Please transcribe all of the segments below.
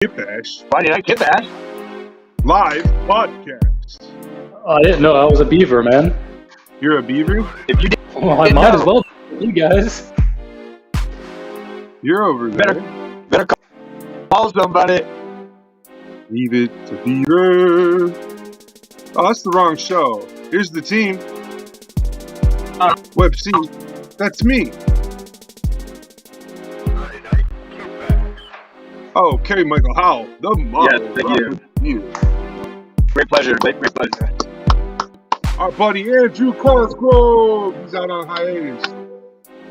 Kitbash Friday Night Kitbash. live podcast. I didn't know I was a beaver, man. You're a beaver? If you did, Well, I might as well be you guys. You're over there. better call somebody. Leave it to Beaver. Oh, that's the wrong show. Here's the team. Web C. That's me. Oh, Kerry Michael Howell, the model. Yes, thank you. Great pleasure. Great pleasure. Our buddy Andrew Cosgrove. He's out on hiatus.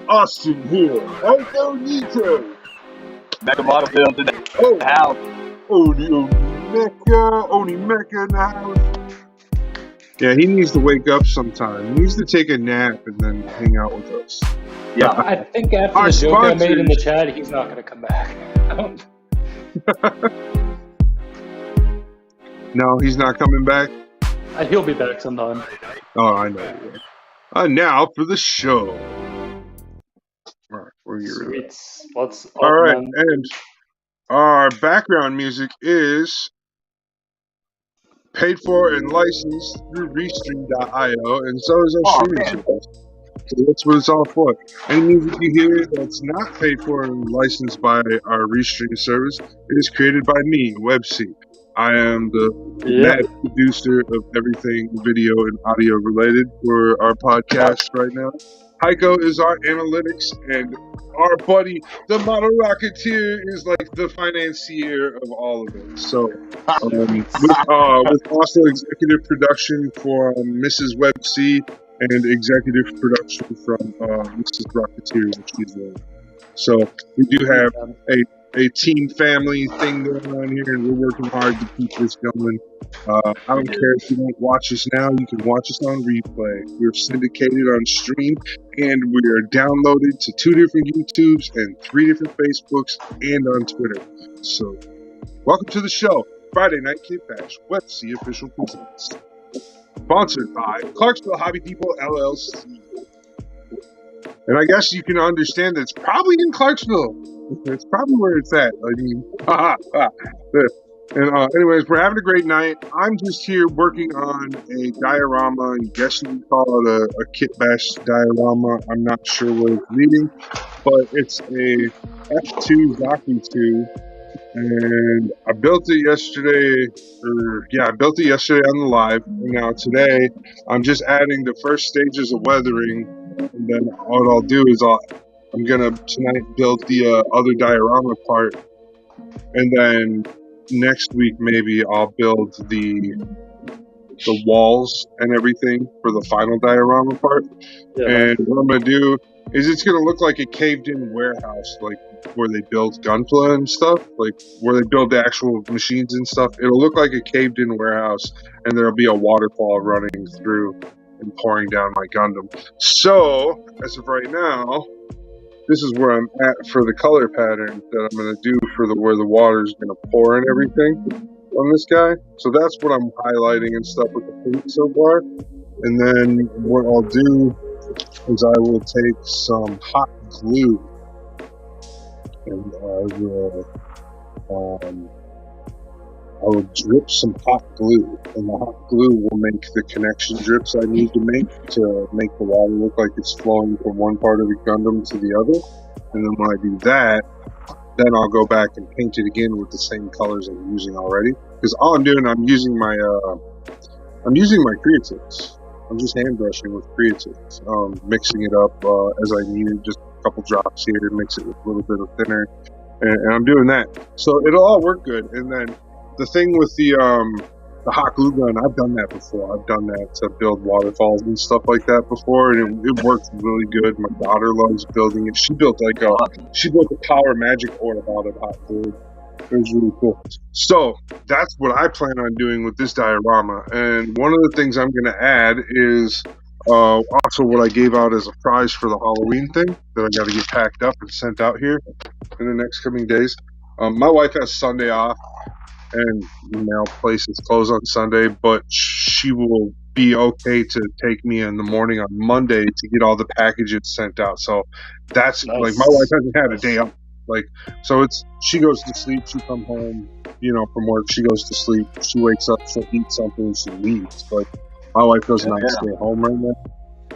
Austin here. Nito. Back of Model Field today. Oh, How? Oni Mecca in the house. Yeah, he needs to wake up sometime. He needs to take a nap and then hang out with us. Yeah. I think after Our the joke I made in the sponsors. chat, he's not going to come back. No, he's not coming back. He'll be back sometime. Oh, I know. Now for the show. All right, where you Sweet. Let's. All right, man. and our background music is paid for and licensed through Restream.io, and so is our streaming service. So that's what it's all for. Any music you hear that's not paid for and licensed by our Restream service, it is created by me, WebC. I am the mad producer of everything video and audio related for our podcast right now. Hiko is our analytics, and our buddy, the Model Rocketeer, is like the financier of all of it. So, with also executive production from Mrs. WebC and executive production from Mrs. Rocketeer, which she's in. So we do have a team family thing going on here, and we're working hard to keep this going. I don't care if you don't watch us now, you can watch us on replay. We're syndicated on stream, and we are downloaded to 2 different YouTubes and 3 different Facebooks and on Twitter. So, welcome to the show, Friday Night Kitbash, WebC Official Presents. Sponsored by Clarksville Hobby Depot, LLC. And I guess you can understand that it's probably in Clarksville. It's probably where it's at. I mean, anyways, we're having a great night. I'm just here working on a diorama. I guess you would call it a Kitbash diorama. I'm not sure what it's reading, but it's a F2 Zaki 2. And I built it yesterday, I built it yesterday on the live. And now today, I'm just adding the first stages of weathering. And then what I'll do is I'm gonna tonight build the other diorama part, and then next week maybe I'll build the walls and everything for the final diorama part. Yeah. And what I'm gonna do is it's gonna look like a caved-in warehouse, like where they build Gunpla and stuff, like where they build the actual machines and stuff. It'll look like a caved-in warehouse, and there'll be a waterfall running through and pouring down my Gundam. So, as of right now, this is where I'm at for the color pattern that I'm going to do for where the water is going to pour and everything on this guy. So that's what I'm highlighting and stuff with the paint so far. And then what I'll do is I will take some hot glue and I will drip some hot glue, and the hot glue will make the connection drips I need to make the water look like it's flowing from one part of the Gundam to the other. And then when I do that, then I'll go back and paint it again with the same colors I'm using already. Because all I'm doing, I'm using my creatives. I'm just hand brushing with creatives, mixing it up as I need it, just a couple drops here, mix it with a little bit of thinner, and I'm doing that. So it'll all work good. And then the thing with the hot glue gun, I've done that before. I've done that to build waterfalls and stuff like that before, and it works really good. My daughter loves building it. She built a power magic orb out of hot glue. It was really cool. So that's what I plan on doing with this diorama. And one of the things I'm going to add is also what I gave out as a prize for the Halloween thing that I got to get packed up and sent out here in the next coming days. My wife has Sunday off, and places close on Sunday, but she will be okay to take me in the morning on Monday to get all the packages sent out. So that's nice. Like my wife hasn't had a day off. Like, so she goes to sleep, she come home, from work, she goes to sleep. She wakes up, she'll eat something, she leaves. But my wife does not stay home right now.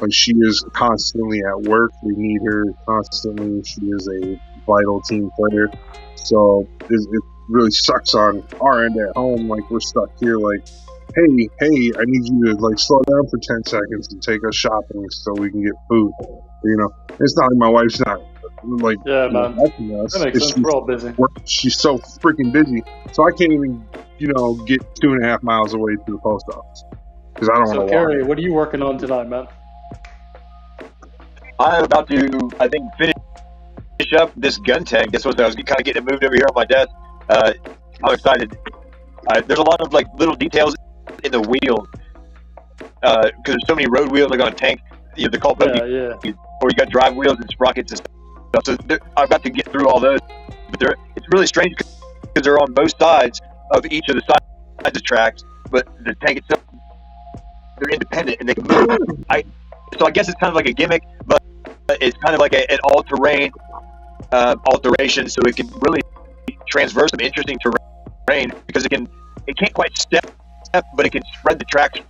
Like, she is constantly at work. We need her constantly. She is a vital team player. So it really sucks on our end at home. Like, we're stuck here. Like, hey, I need you to like slow down for 10 seconds and take us shopping so we can get food. It's not like my wife's not like helping us. That makes sense. We're all busy. She's so freaking busy, so I can't even get 2.5 miles away to the post office because I don't want to walk. So Carrie, what are you working on tonight, man? I'm about to, I think, finish up this gun tag. That's what I was kind of getting it moved over here on my desk. I'm excited. There's a lot of like little details in the wheel because there's so many road wheels like on a tank. The Colt buggy, or you got drive wheels and sprockets and stuff. So I've got to get through all those. But it's really strange because they're on both sides of each of the sides of the tracks, but the tank itself, they're independent and they can move. So I guess it's kind of like a gimmick, but it's kind of like an all-terrain alteration, so it can really transverse some interesting terrain because it can't quite step, but it can spread the tracks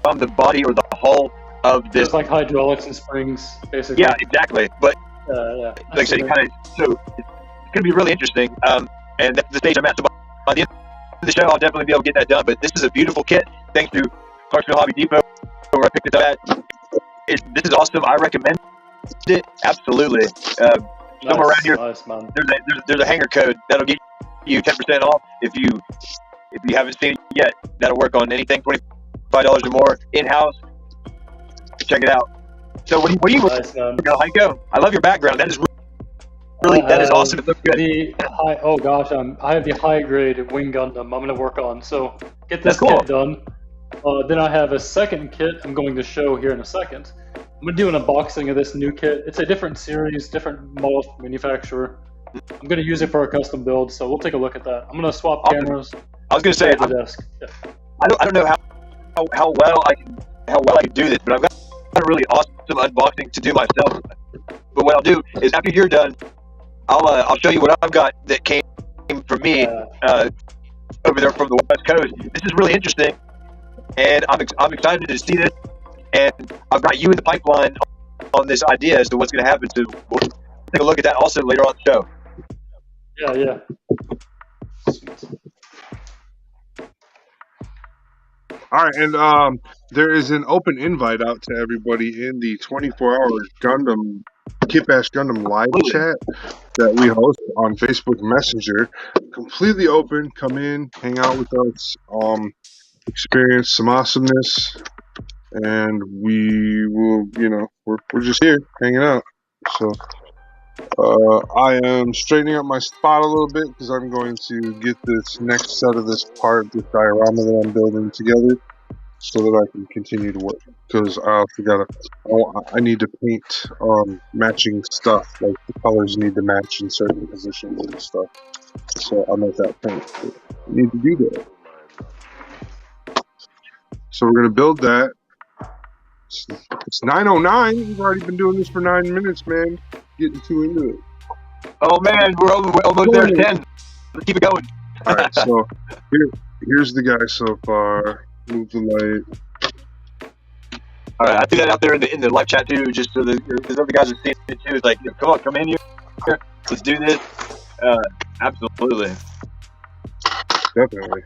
from the body or the hull of this. It's like hydraulics and springs, basically. Yeah, exactly. But like I said, so it's going to be really interesting. And that's the stage I'm at. So by the end of the show, I'll definitely be able to get that done. But this is a beautiful kit, thanks to Clarksville Hobby Depot, where I picked it up at. This is awesome. I recommend it. Absolutely. Somewhere around here, there's a hanger code that'll get you 10% off if you haven't seen it yet. That'll work on anything $25 or more in-house. Check it out. So what do you Hiko? I love your background. That is that is awesome. It looks good. I have the high grade wing Gundam I'm going to work on. So get this kit done. Then I have a second kit I'm going to show here in a second. I'm going to do an unboxing of this new kit. It's a different series, different model manufacturer. I'm going to use it for a custom build, so we'll take a look at that. I'm going to swap cameras. I was going to say, the desk. Yeah. I don't know how well I can do this, but I've got a really awesome unboxing to do myself. But what I'll do is after you're done, I'll show you what I've got that came from me over there from the West Coast. This is really interesting, and I'm excited to see this. And I've got you in the pipeline on this idea as to what's going to happen. So we'll take a look at that also later on the show. Yeah. All right, and there is an open invite out to everybody in the 24-hour Kitbash Gundam live chat that we host on Facebook Messenger. Completely open. Come in, hang out with us, experience some awesomeness. And we will, we're just here hanging out. So I am straightening up my spot a little bit because I'm going to get this next set of this diorama that I'm building together so that I can continue to work. Because I need to paint matching stuff. Like the colors need to match in certain positions and stuff. So I'm at that point. I need to do that. So we're going to build that. It's 9:09. We've already been doing this for 9 minutes, man. Getting too into it. Oh man, we're almost there at 10. Let's keep it going. All right, so here's the guy so far. Move the light. All right, I threw that out there in the live chat too, just so that the other guys are seeing it too. It's like, come in here. Let's do this. Absolutely. Definitely.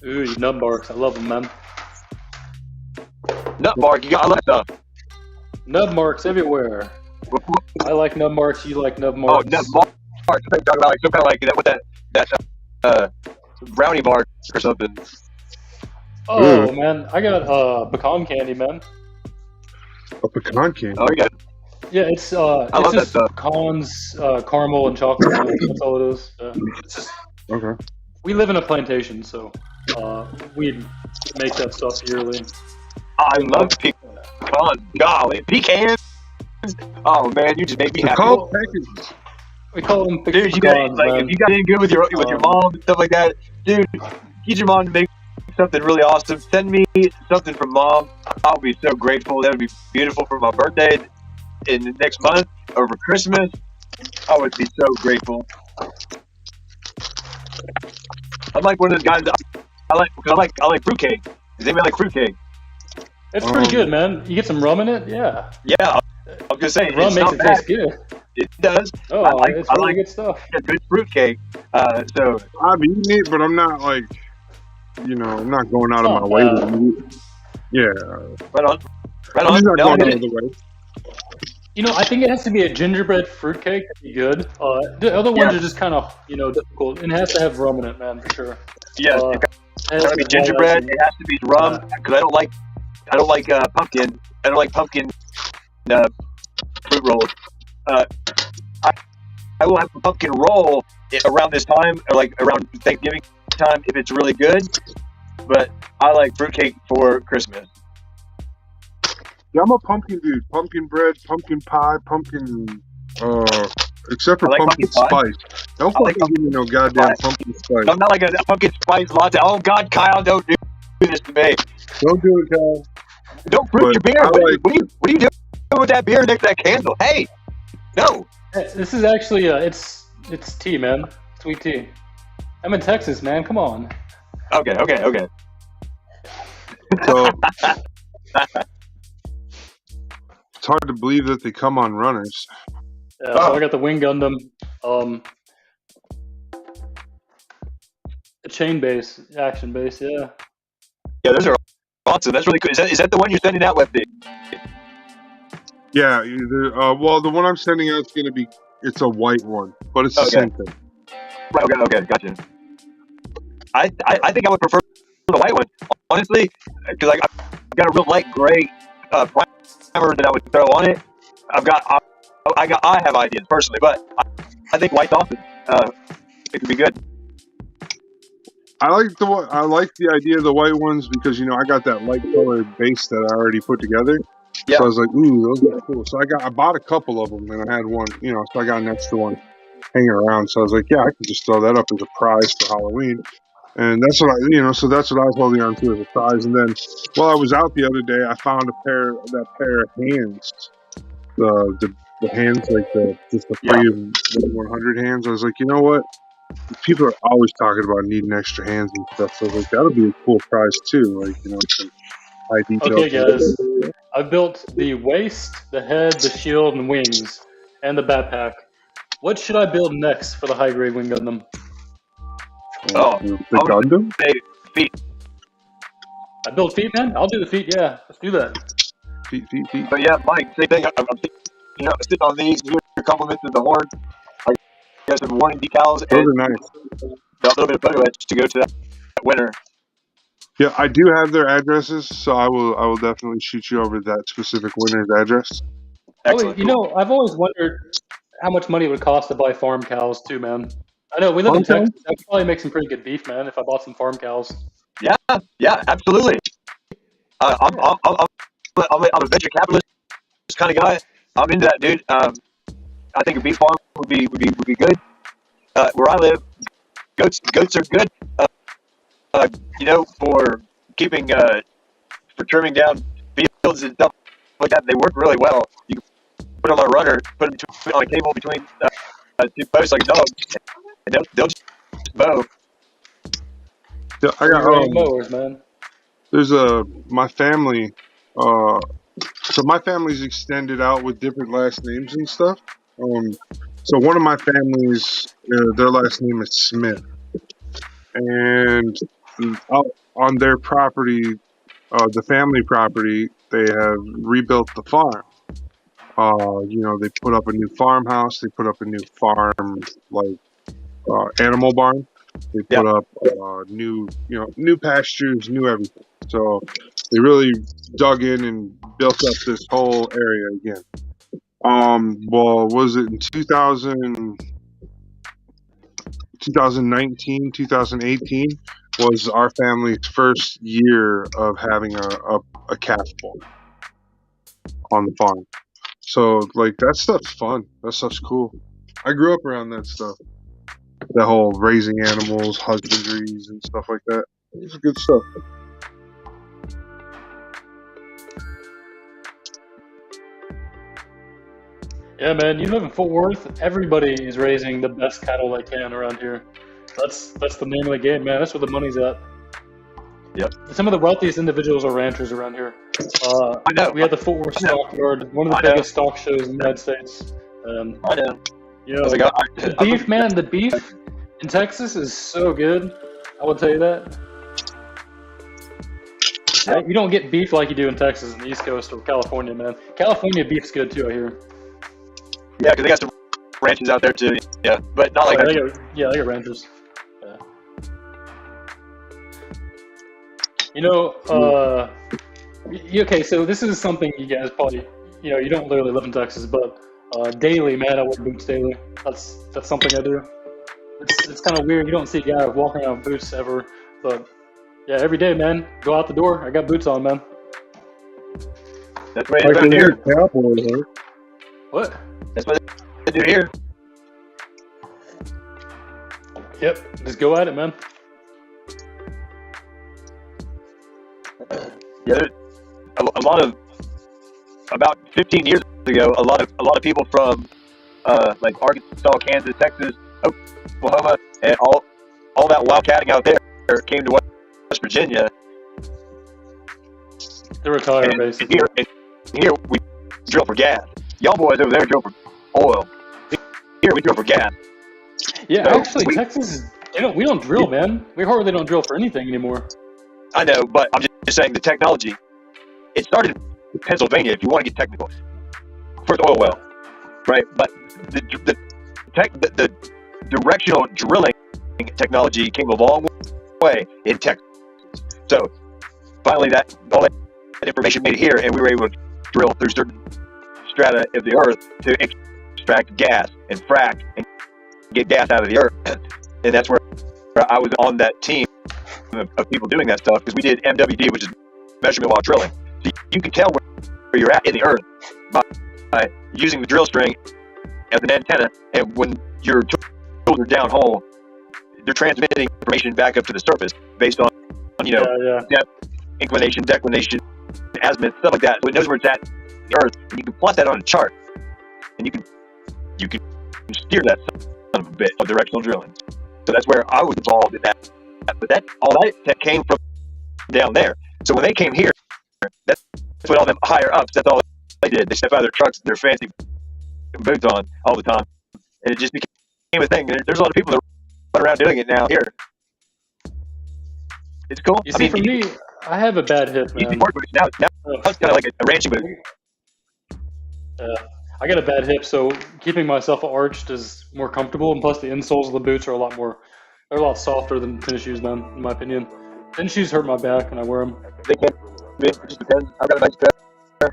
Ooh, you nub barks. I love them, man. Nut mark, you got all that stuff. Nub marks everywhere. I like nub marks. You like nub marks. Oh, nub marks. I'm talking about like some kind of like that. What that brownie mark or something. Oh man, I got pecan candy, man. A pecan candy. Oh, yeah. Yeah, it's love just that stuff. Pecans, caramel, and chocolate. That's all it is. It's just, Okay. we live in a plantation, so we make that stuff yearly. I love pecans. Golly, pecans. Oh man, you just make me happy. Called packages. We call them Dude, pecans, you got like if you got in good with your mom and stuff like that, dude, get your mom to make something really awesome. Send me something from mom. I'll be so grateful. That would be beautiful for my birthday in the next month or for Christmas. I would be so grateful. I'm like one of those guys. I like fruitcake. Does anybody like fruitcake? It's pretty good, man. You get some rum in it, yeah. Yeah, I'm just saying. Rum It's makes not it bad. taste good. It does. Oh, it's really good stuff. A good fruitcake. So I've eaten it, but I'm not like, I'm not going out of my Not way to bad. eat it. Yeah, right on. Right I'm on. just not No, going I out get of it. the way. I think it has to be a gingerbread fruitcake to be good. The other ones are just kind of, difficult. And it has to have rum in it, man, for sure. Yes, Uh, it's gotta be gingerbread. It has to be rum because I don't like pumpkin. I don't like pumpkin fruit rolls. I will have a pumpkin roll around this time, or like around Thanksgiving time, if it's really good. But I like fruitcake for Christmas. Yeah, I'm a pumpkin dude. Pumpkin bread, pumpkin pie, pumpkin. Except for I like pumpkin pumpkin spice. Don't fucking give me no goddamn pumpkin spice. I'm not like a pumpkin spice latte. Oh God, Kyle, don't do this to me. Don't do it, Kyle. Don't fruit your beer. What are you doing with that beer next to that candle? Hey, no. This is actually it's tea, man. Sweet tea. I'm in Texas, man. Come on. Okay. So it's hard to believe that they come on runners. Yeah, so I got the Wing Gundam, chain base, action base. Yeah. Yeah, those are awesome. That's really cool. Is that the one you're sending out, Lefty? Yeah, well, the one I'm sending out is going to be, it's a white one, but it's the same thing. Right, okay, gotcha. I think I would prefer the white one, honestly, because I've got a real light gray primer that I would throw on it. I have ideas personally, but I think white's awesome. It could be good. I like the idea of the white ones because I got that light colored base that I already put together. Yeah. So I was like, ooh, those are cool. So I bought a couple of them, and I had one, so I got an extra one hanging around. So I was like, yeah, I can just throw that up as a prize for Halloween. And that's what so that's what I was holding on to as a prize. And then while I was out the other day, I found that pair of hands, the hands, like just the free 100 hands. I was like, you know what? People are always talking about needing extra hands and stuff. So I was like, that'll be a cool prize too. Like, some high detail. Okay, guys. I built the waist, the head, the shield, and wings, and the backpack. What should I build next for the high grade Wing Gundam? The Gundam? Feet. I built feet, man. I'll do the feet. Yeah, let's do that. Feet. But yeah, Mike, same thing. I'm sitting on these. Your compliments of the horn. I got some warning decals. Those are nice. A little bit of photo etch to go to that winner. Yeah, I do have their addresses, so I will definitely shoot you over that specific winner's address. Excellent. I've always wondered how much money it would cost to buy farm cows too, man. I know we live in Texas. I could probably make some pretty good beef, man, if I bought some farm cows. Yeah, absolutely. I'm a venture capitalist kind of guy. I'm into that, dude. I think a beef farm would be good. Where I live, goats are good. For keeping for trimming down fields and stuff like that. They work really well. You can put them on a runner, put them on a cable between two posts like a dog, and they'll just mow. Yeah, I got mowers, man. There's my family. So my family's extended out with different last names and stuff. So one of my families, their last name is Smith, and out on their property, the family property, they have rebuilt the farm. They put up a new farmhouse. They put up a new farm, animal barn. They put up new pastures, new everything. So they really dug in and built up this whole area again. Was it in 2019, 2018 was our family's first year of having a calf born on the farm. So that stuff's fun. That stuff's cool. I grew up around that stuff. That whole raising animals, husbandries, and stuff like that. It's good stuff. Yeah, man. You live in Fort Worth. Everybody is raising the best cattle they can around here. That's the name of the game, man. That's where the money's at. Yep. Some of the wealthiest individuals are ranchers around here. I know. We have the Fort Worth Stockyard, one of the biggest stock shows in the United States. I know. You know, the beef, man, the beef in Texas is so good. I will tell you that. You don't get beef like you do in Texas and the East Coast or California, man. California beef's good too, I hear. Yeah, because they got some ranches out there too. Yeah, but not like they got ranches. Yeah. You know, okay, so this is something you guys probably, you don't literally live in Texas, but daily, man, I wear boots daily. That's something I do. It's kind of weird. You don't see a guy walking around with boots ever, but yeah, every day, man. Go out the door. I got boots on, man. That's what they do here. Cowboys, huh? What? That's what they do here. Yep. Just go at it, man. Yeah, a lot of about 15 years ago, a lot of people from like Arkansas, Kansas, Texas, Oklahoma, and all that wildcatting out there came to West Virginia. They're retired, basically. And here we drill for gas. Y'all boys over there drill for oil. Here we drill for gas. Yeah, so actually, Texas, we don't drill, man. We hardly don't drill for anything anymore. I know, but I'm just saying the technology. It started in Pennsylvania, if you want to get technical. First oil well, right? But the directional drilling technology came a long way in Texas. So finally, all that information made it here, and we were able to drill through certain strata of the earth to extract gas and frack and get gas out of the earth. And that's where I was on that team of people doing that stuff, because we did MWD, which is measurement while drilling. So you can tell where you're at in the earth by using the drill string as an antenna, and when your tools are down hole, they're transmitting information back up to the surface based on depth, inclination, declination, azimuth, stuff like that. So it knows where it's at in the earth, and you can plot that on a chart, and you can steer that son of a bit of directional drilling. So that's where I was involved in that. But all that came from down there. So when they came here, that's what all them higher ups, that's all they did. They step out of their trucks, their fancy boots on all the time, and it just became a thing. There's a lot of people that run around doing it now here. It's cool. You see, for me, I have a bad hip, man. Now it's kind of like a ranching boot. I got a bad hip, so keeping myself arched is more comfortable, and plus the insoles of the boots are a lot softer than tennis shoes, man, in my opinion. Tennis shoes hurt my back when I wear them. They can. It just depends. I've got a nice pair.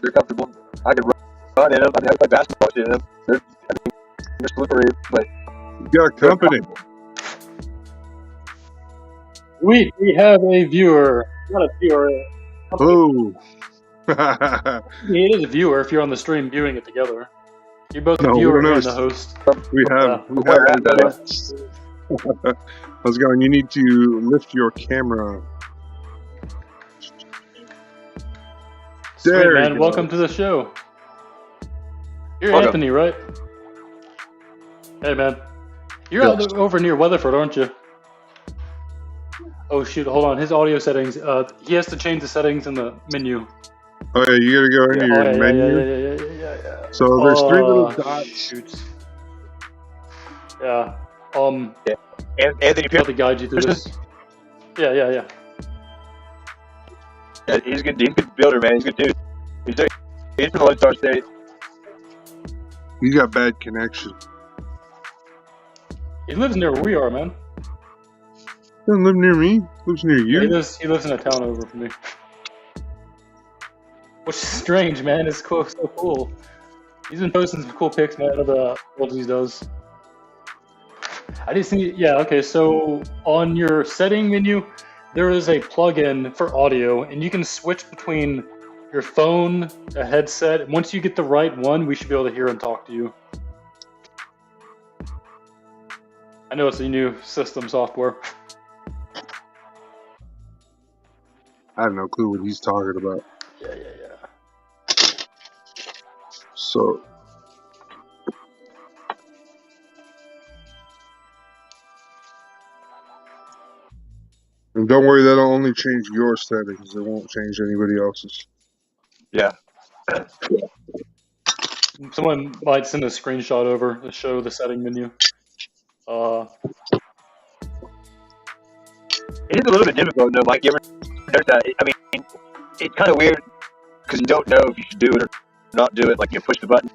They're comfortable. I can run in them. I play basketball in them. They're slippery, but you got company. We have a viewer. Not a viewer. Oh. It is a viewer if you're on the stream viewing it together. You're both the viewer and the host. We have how's it going? You need to lift your camera. Sweet, there, man. Welcome to the show. You're Anthony, right? Hey, man. You're out over near Weatherford, aren't you? Oh, shoot. Hold on. His audio settings. He has to change the settings in the menu. Oh, yeah. You got to go into your menu. Yeah. So there's three little dots. Shoot. Yeah. Anthony, I'll guide you through this. Yeah. Yeah, he's good. He's a good builder, man. He's a good dude. He's from the Lone Star State. He's got bad connection. He lives near where we are, man. He doesn't live near me. He lives near you. Yeah, he lives in a town over from me. Which is strange, man. It's cool, so cool. He's been posting some cool pics, man, of the worlds he does. I didn't see. Yeah, okay. So on your setting menu, there is a plugin for audio, and you can switch between your phone, a headset. And once you get the right one, we should be able to hear and talk to you. I know it's a new system software. I have no clue what he's talking about. Yeah. So And don't worry, that'll only change your settings. It won't change anybody else's. Yeah. Someone might send a screenshot over to show the setting menu. It is a little bit difficult, though, Mike. You ever notice that? I mean, it's kind of weird because you don't know if you should do it or not do it. Like you push the button.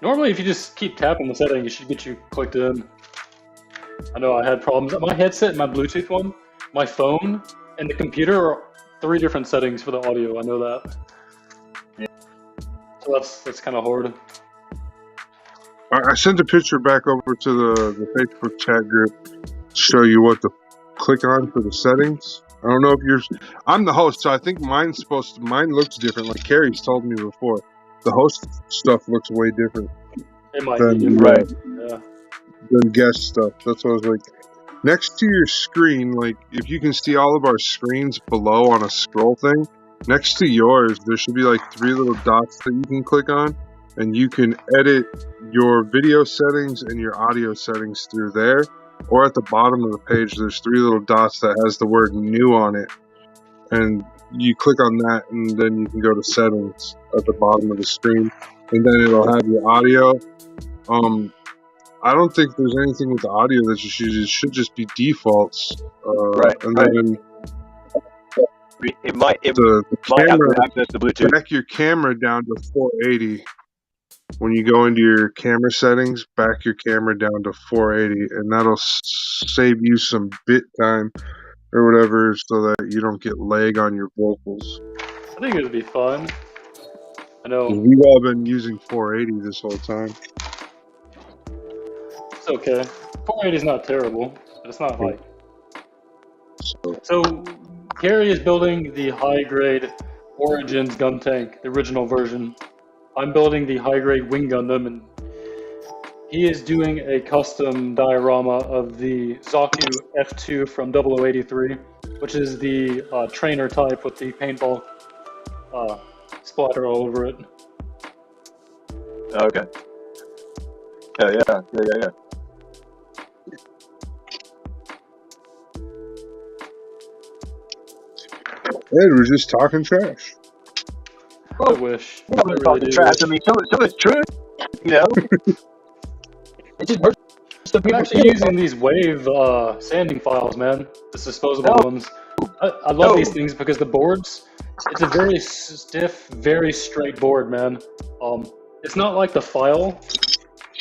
Normally, if you just keep tapping the setting, it should get you clicked in. I know I had problems. My headset and my Bluetooth one, my phone, and the computer are 3 different settings for the audio. I know that. Yeah. So that's kind of hard. I sent a picture back over to the Facebook chat group to show you what to click on for the settings. I don't know if you're. I'm the host, so I think mine looks different. Like Carrie's told me before, the host stuff looks way different. It might be different. Yeah. Than guest stuff. That's what I was like. Next to your screen, like if you can see all of our screens below on a scroll thing, next to yours, there should be like 3 little dots that you can click on, and you can edit your video settings and your audio settings through there. Or at the bottom of the page, there's 3 little dots that has the word new on it, and you click on that, and then you can go to settings at the bottom of the screen, and then it'll have your audio. I don't think there's anything with the audio that you should. It should just be defaults. And then it might have camera, to access the Bluetooth. back your camera down to 480. When you go into your camera settings, back your camera down to 480, and that'll save you some bit time or whatever, so that you don't get lag on your vocals. I think it would be fun. I know. We've all been using 480 this whole time. It's okay. 480 is not terrible, but it's not like. So, Carrie is building the high-grade Origins gun tank, the original version. I'm building the high-grade Wing Gundam, and he is doing a custom diorama of the Zaku F2 from 0083, which is the trainer type with the paintball splatter all over it. Okay. Yeah. Ed, we're just talking trash. I wish. I really talking trash. I mean, some of it's true, you know. It just hurts some I'm people. actually using these wave sanding files, man. The disposable ones. I love these things because the boards, it's a very stiff, very straight board, man. It's not like the file.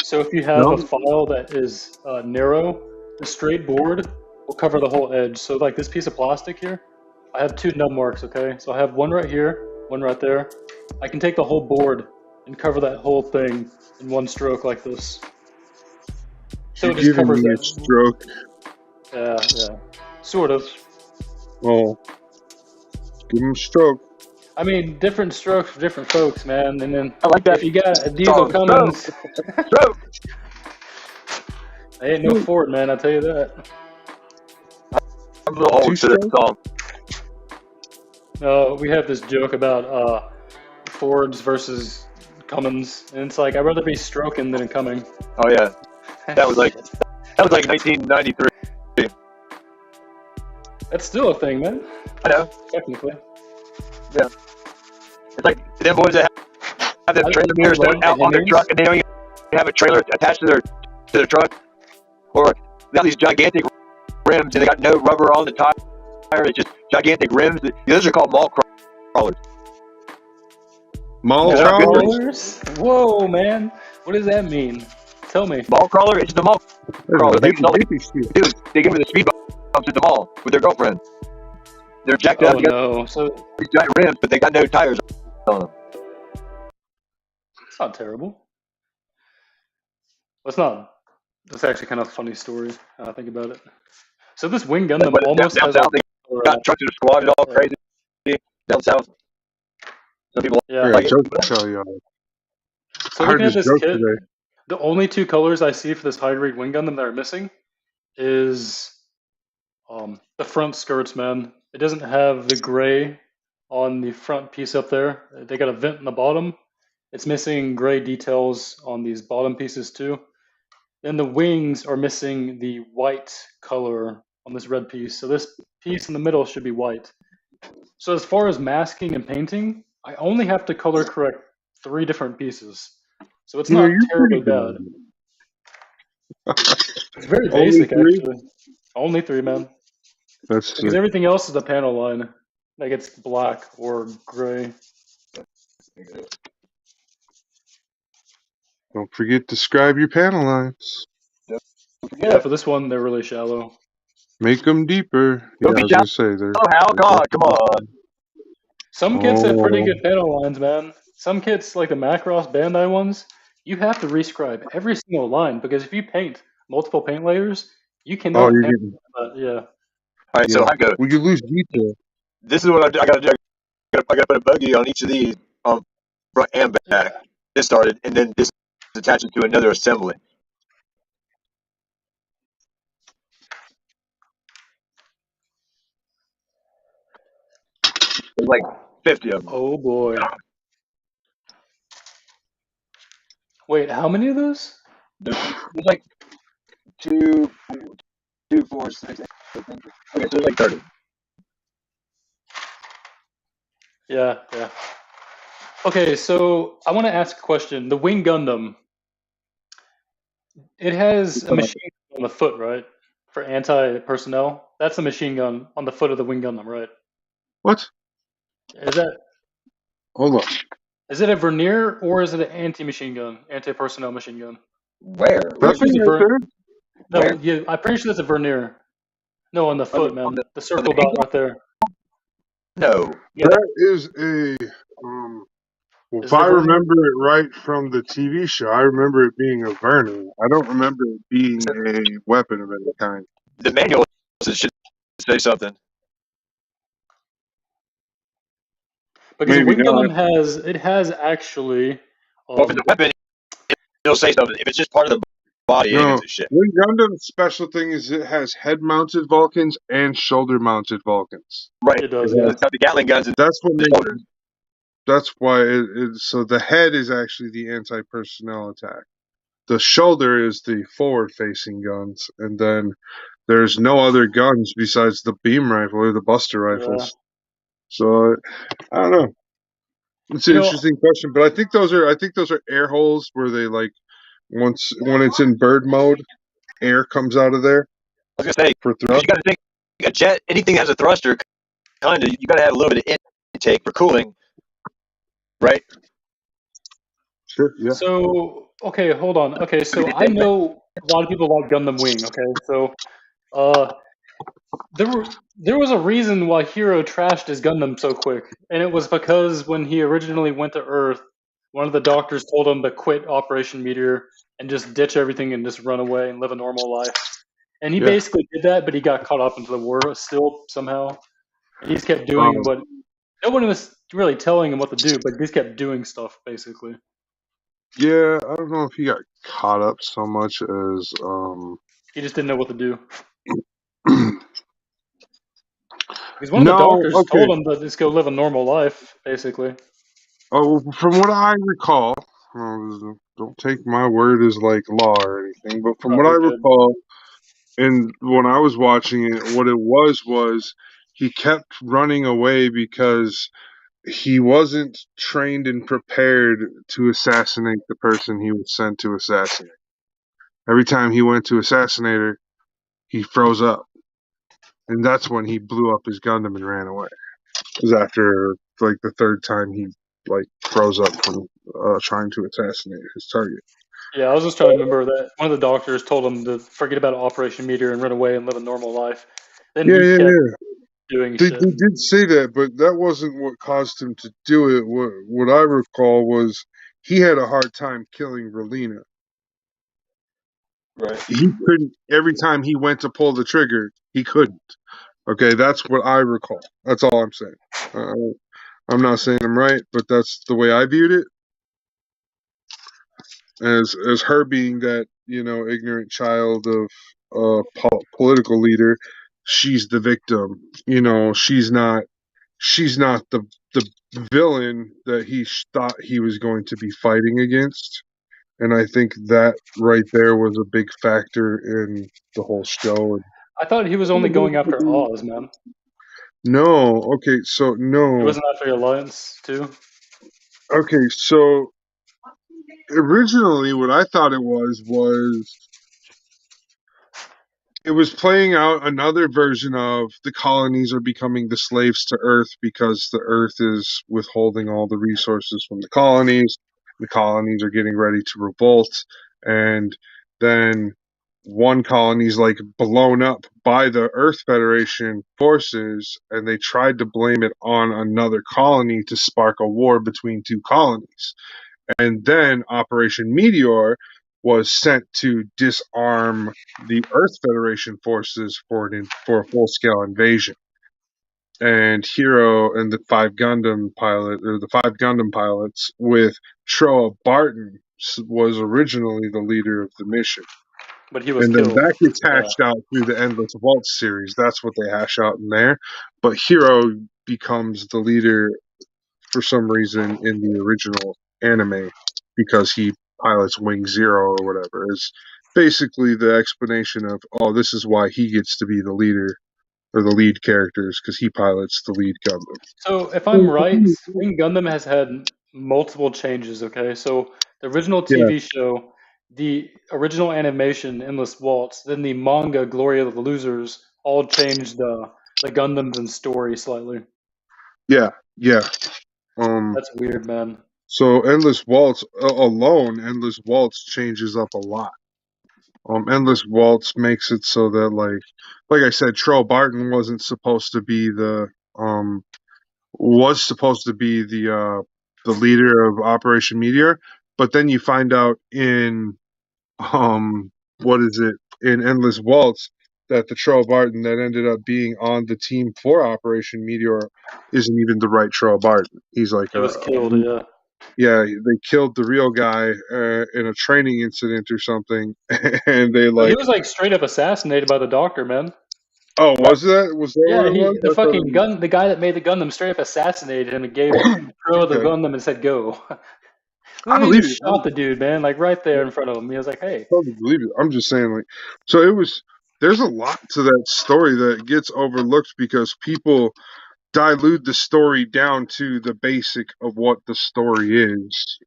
So if you have a file that is narrow, the straight board will cover the whole edge. So like this piece of plastic here, I have 2 nub marks, okay? So I have one right here, one right there. I can take the whole board and cover that whole thing in one stroke like this. So it just covers that. Stroke. Yeah. Sort of. Well, give him a stroke. I mean, different strokes for different folks, man. And then I like that. If you got a Diesel Cummins, Stroke. I ain't no Ford, man. I tell you that. I'm a little old to this song. We have this joke about Fords versus Cummins, and it's like I'd rather be stroking than coming. Oh yeah, that was like 1993. That's still a thing, man. I know. Technically. Yeah. It's like them boys that have them trailer mirrors out on their truck, and they don't even have a trailer attached to their truck, or they have these gigantic rims and they got no rubber on the tire. It's just gigantic rims. Those are called mall crawlers. Mall crawlers? Whoa, man! What does that mean? Tell me. Mall crawler? It's the mall crawler. They give me the speed bumps at the mall with their girlfriend. They're jacked up. No. So these giant rims, but they got no tires on them. It's not terrible. It's not. It's actually kind of a funny story. I think about it. So this Wing Gundam almost has south, they got trucks that are squatted all crazy down south. Some people like joke to tell y'all. So looking at this kit, today. The only 2 colors I see for this high-grade Wing Gundam that are missing is the front skirts, man. It doesn't have the gray on the front piece up there. They got a vent in the bottom. It's missing gray details on these bottom pieces too. Then the wings are missing the white color on this red piece. So this piece in the middle should be white. So as far as masking and painting, I only have to color correct 3 different pieces. So it's not You're pretty terribly bad. good. It's very Only basic, 3? actually. Only 3, man. That's Because sick. everything else is the panel line. Like it's black or gray. Don't forget to scribe your panel lines. Yeah, for this one, they're really shallow. Make them deeper. Don't Yeah, I be was shallow. gonna say they're. How? God, come on. Some kits have pretty Oh, good panel lines, man. Some kits, like the Macross Bandai ones, you have to rescribe every single line because if you paint multiple paint layers, you oh, cannot you're paint. getting. Yeah. All right, so Yeah. I go. Well, you lose detail. This is what I got to do. I got to put a buggy on each of these, front and Yeah. back. This started, and then this attach it to another assembly. There's like 50 of them. Oh boy. Wait, how many of those? There's like two, 6, 8. Okay, so there's like 30. Yeah, yeah. Okay, so I want to ask a question. The Wing Gundam, it has a machine gun on the foot, right? For anti-personnel. That's a machine gun on the foot of the Wing Gundam, right? What? Is that Hold on. is it a vernier or is it an anti-machine gun, anti-personnel machine gun? Where? That thing right there. No, Where? yeah, I'm pretty sure that's a vernier. No, on the foot, man. The circle the dot right there. No. Yeah, That is a. Well, is if it a I vernier? remember it right from the TV show, I remember it being a Vernon. I don't remember it being a weapon of any kind. The manual should say something. Because Maybe Wing not. Gundam has actually Well, if it's a weapon, it'll say something. If it's just part of the body, it ain't gonna No. say shit. Wing Gundam's special thing is it has head-mounted Vulcans and shoulder-mounted Vulcans. Right. it does, It yeah. has- It's got the Gatling guns and That's what the makes. shoulders. That's why so the head is actually the anti-personnel attack. The shoulder is the forward-facing guns, and then there's no other guns besides the beam rifle or the Buster Yeah. rifles. So I don't know. It's an You know, interesting question, but I think those are air holes where they like when it's in bird mode, air comes out of there I was gonna say, for because thrust. you got to think a jet, anything that has a thruster, kind of, you got to have a little bit of intake for cooling, right? Sure, yeah. so okay, hold on. Okay, so I know a lot of people like Gundam Wing, okay? So there was a reason why Hero trashed his Gundam so quick, and it was because when he originally went to Earth, one of the doctors told him to quit Operation Meteor and just ditch everything and just run away and live a normal life. And he Yeah. basically did that, but he got caught up into the war still somehow. And he just kept doing what no one was really telling him what to do, but he just kept doing stuff basically. Yeah, I don't know if he got caught up so much as He just didn't know what to do. Because one of the No, doctors okay. told him to just go live a normal life, basically. Oh, from what I recall, don't take my word as like law or anything, but from Oh, what I you're good. recall, and when I was watching it, what it was he kept running away because he wasn't trained and prepared to assassinate the person he was sent to assassinate. Every time he went to assassinate her, he froze up. And that's when he blew up his Gundam and ran away. It was after like the third time he like froze up from trying to assassinate his target. Yeah, I was just trying to remember that one of the doctors told him to forget about Operation Meteor and run away and live a normal life. Then Yeah, he yeah, kept yeah. doing They shit. did say that, but that wasn't what caused him to do it. What I recall was he had a hard time killing Relina. Right. He couldn't. Every time he went to pull the trigger, he couldn't. Okay, that's what I recall. That's all I'm saying. I'm not saying I'm right, but that's the way I viewed it. As her being that ignorant child of a political leader, she's the victim. She's not the villain that he thought he was going to be fighting against. And I think that right there was a big factor in the whole show. I thought he was only going after Oz, man. No, okay, so He no. wasn't after the Alliance too. Okay, so originally what I thought it was it was playing out another version of the colonies are becoming the slaves to Earth because the Earth is withholding all the resources from the colonies. The colonies are getting ready to revolt, and then one colony's like blown up by the Earth Federation forces, and they tried to blame it on another colony to spark a war between two colonies. And then Operation Meteor was sent to disarm the Earth Federation forces for a full scale invasion. And Hero and the five Gundam pilots with Troa Barton was originally the leader of the mission. But he was And then killed. that gets hashed out through the Endless Waltz series. That's what they hash out in there. But Hero becomes the leader for some reason in the original anime because he pilots Wing Zero or whatever. Is basically the explanation of, oh, this is why he gets to be the leader or the lead characters because he pilots the lead Gundam. So if I'm right, Wing Gundam has had multiple changes. Okay, so the original Yeah, TV show, the original animation Endless Waltz, then the manga Glory of the Losers, all changed the Gundams and story slightly. yeah, yeah. That's weird, man. So Endless Waltz alone, Endless Waltz changes up a lot. Endless Waltz makes it so that like I said, Troll Barton wasn't supposed to be was supposed to be the leader of Operation Meteor, but then you find out in what is it in Endless Waltz that the Troll Barton that ended up being on the team for Operation Meteor isn't even the right Troll Barton. He's like He was killed. Yeah. yeah, they killed the real guy in a training incident or something, and they No, he like, was like straight up assassinated by the Doctor, man. oh, was that what Yeah, it was? I thought it was the guy that made the Gundam straight up assassinated him and gave Pro the okay. Gundam and said go. I He believe just it. shot the dude, man, like right there in front of him. He was like, hey. Totally believe it. I'm just saying, like, so it was. There's a lot to that story that gets overlooked because people dilute the story down to the basic of what the story is.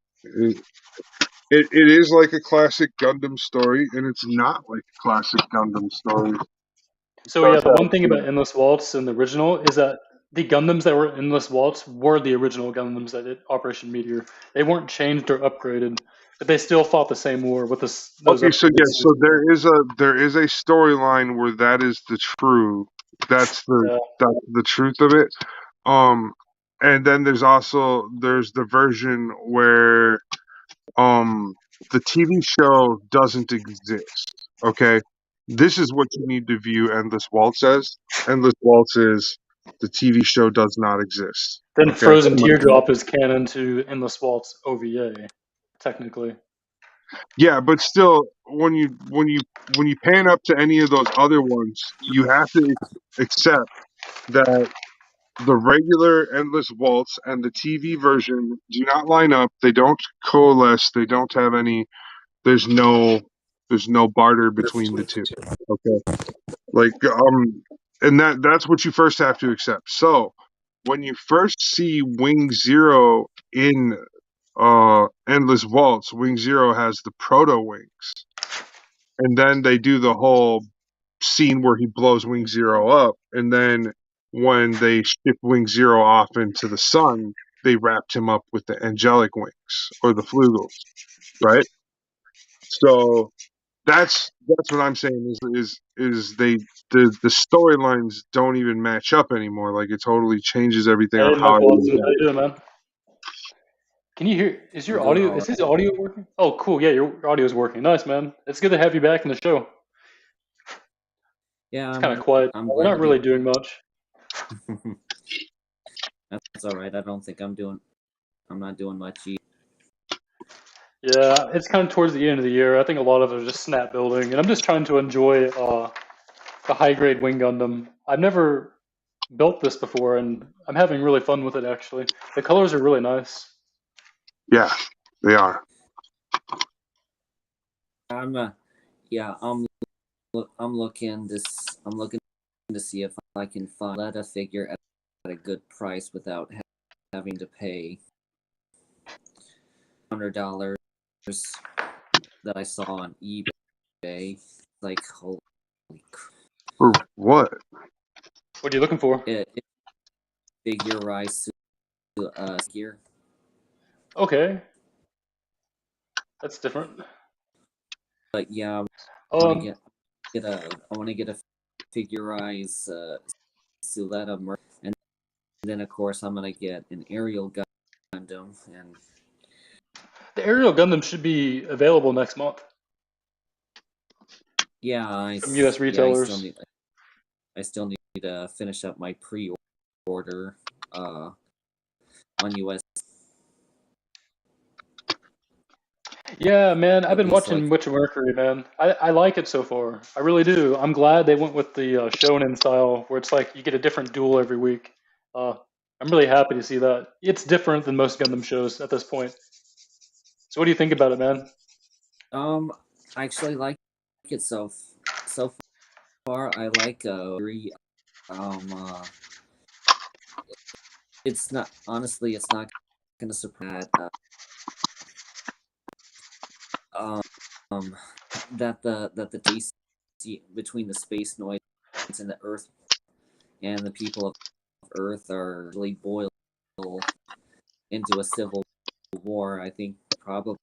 It is like a classic Gundam story, and it's not like a classic Gundam story. It So yeah, does the one have thing about some. Endless Waltz in the original is that the Gundams that were in Endless Waltz were the original Gundams that did Operation Meteor. They weren't changed or upgraded, but they still fought the same war with those Okay, so upgraded yes, so suits. there is a storyline where that is the true. Yeah. That's the truth of it. Um, and then there's the version where um the TV show doesn't exist. Okay, this is what you need to view Endless Waltz as. Endless Waltz is the TV show does not exist. Then Okay, Frozen Teardrop is canon to Endless Waltz OVA, technically. yeah, but still, when you pan up to any of those other ones, you have to accept that the regular Endless Waltz and the TV version do not line up. They don't coalesce. They don't have any. There's no there's no barter between the two. Okay, like and that's what you first have to accept. So when you first see Wing Zero in Endless Waltz, Wing Zero has the proto wings, and then they do the whole scene where he blows Wing Zero up, and then when they ship Wing Zero off into the sun, they wrapped him up with the angelic wings or the flugels, right? So that's what I'm saying is the storylines don't even match up anymore. Like it totally changes everything on Hey, how it Michael Watson, was. how you doing, man? Can you hear? Is your I'm doing audio? all Is right. his audio working? Oh, cool. Yeah, your audio is working. Nice, man. It's good to have you back in the show. Yeah, It's kind of quiet. I'm We're glad not to be. really doing much. That's all right. I don't think I'm not doing much. Yeah, it's kind of towards the end of the year. I think a lot of it is just snap building, and I'm just trying to enjoy the high grade Wing Gundam. I've never built this before, and I'm having really fun with it. Actually, the colors are really nice. Yeah, they are. I'm yeah, I'm I'm looking to see if I can find a figure at a good price without having to pay $100 that I saw on eBay. Like, holy crap. For what? What are you looking for? Figure rise gear. Okay, that's different. But yeah, I want to get a figurize Suletta, and then of course I'm gonna get an aerial Gundam, and The aerial Gundam should be available next month yeah, from U.S. retailers. I still need to finish up my pre-order on US. Yeah, man, I've been watching Like, Witch of Mercury, man. I like it so far. I really do. I'm glad they went with the shonen style, where it's like you get a different duel every week. I'm really happy to see that. It's different than most Gundam shows at this point. So what do you think about it, man? I actually like it so far. I like it's not gonna surprise that the DC between the space noise and the Earth and the people of Earth are really boiled into a civil war. I think probably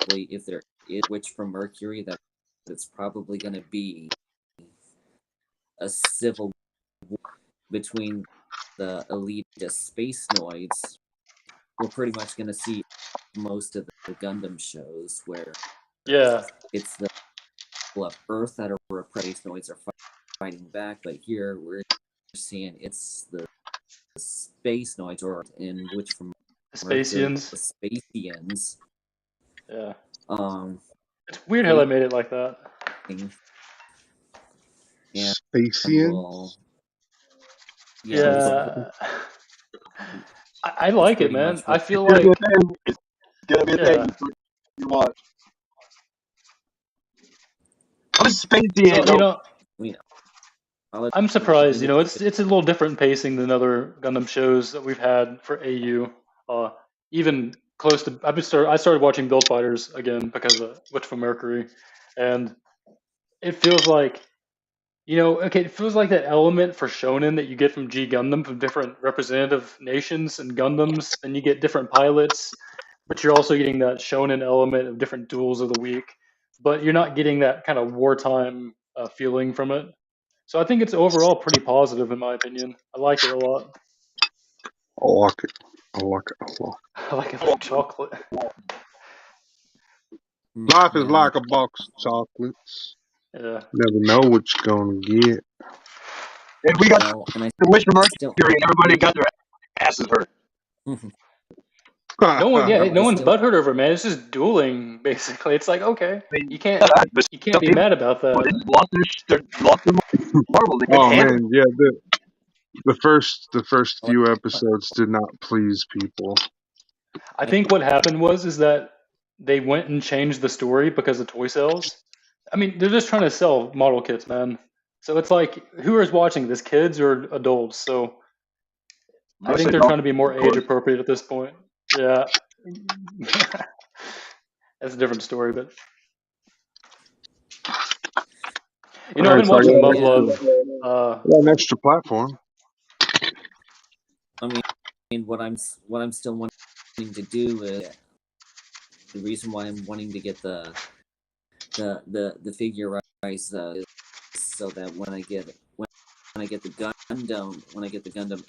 if there is Witch from Mercury, that it's probably going to be a civil war between the elitist space noids. We're pretty much going to see most of the Gundam shows where it's the people of Earth that are repressed noids are fighting back, but here we're seeing it's the space noids, or in Witch from Mercury, Spacians. the Spacians. Yeah. It's weird how they made it like that. Spacians? Yeah. I like it, man. I feel like it's gonna be a thing. You want? I'm a Spacian. So, I'm surprised. It's a little different pacing than other Gundam shows that we've had for AU. Even close to, I started watching Build Fighters again because of Witch from Mercury, and it feels like, it feels like that element for shonen that you get from G Gundam, from different representative nations and Gundams, and you get different pilots, but you're also getting that shonen element of different duels of the week, but you're not getting that kind of wartime feeling from it. So I think it's overall pretty positive in my opinion. I like it a lot. I like it. I like it a lot. I like it like chocolate. Life is like a box of chocolates. Yeah. Never know what you're gonna get. And we got the Witch from Mercury, and everybody got their asses hurt. No one's butthurt over it, man. It's just dueling, basically. It's like, okay, you can't be mad about that. They lost their marbles. Oh man, yeah. The first few episodes did not please people. I think what happened is that they went and changed the story because of toy sales. I mean, they're just trying to sell model kits, man. So it's like, who is watching this, kids or adults? So I think they're trying to be more age appropriate at this point. Yeah. That's a different story, but I've been watching Love Love. An extra platform. I mean, what I'm still wanting to do is the reason why I'm wanting to get the figure rise is so that when I get the Gundam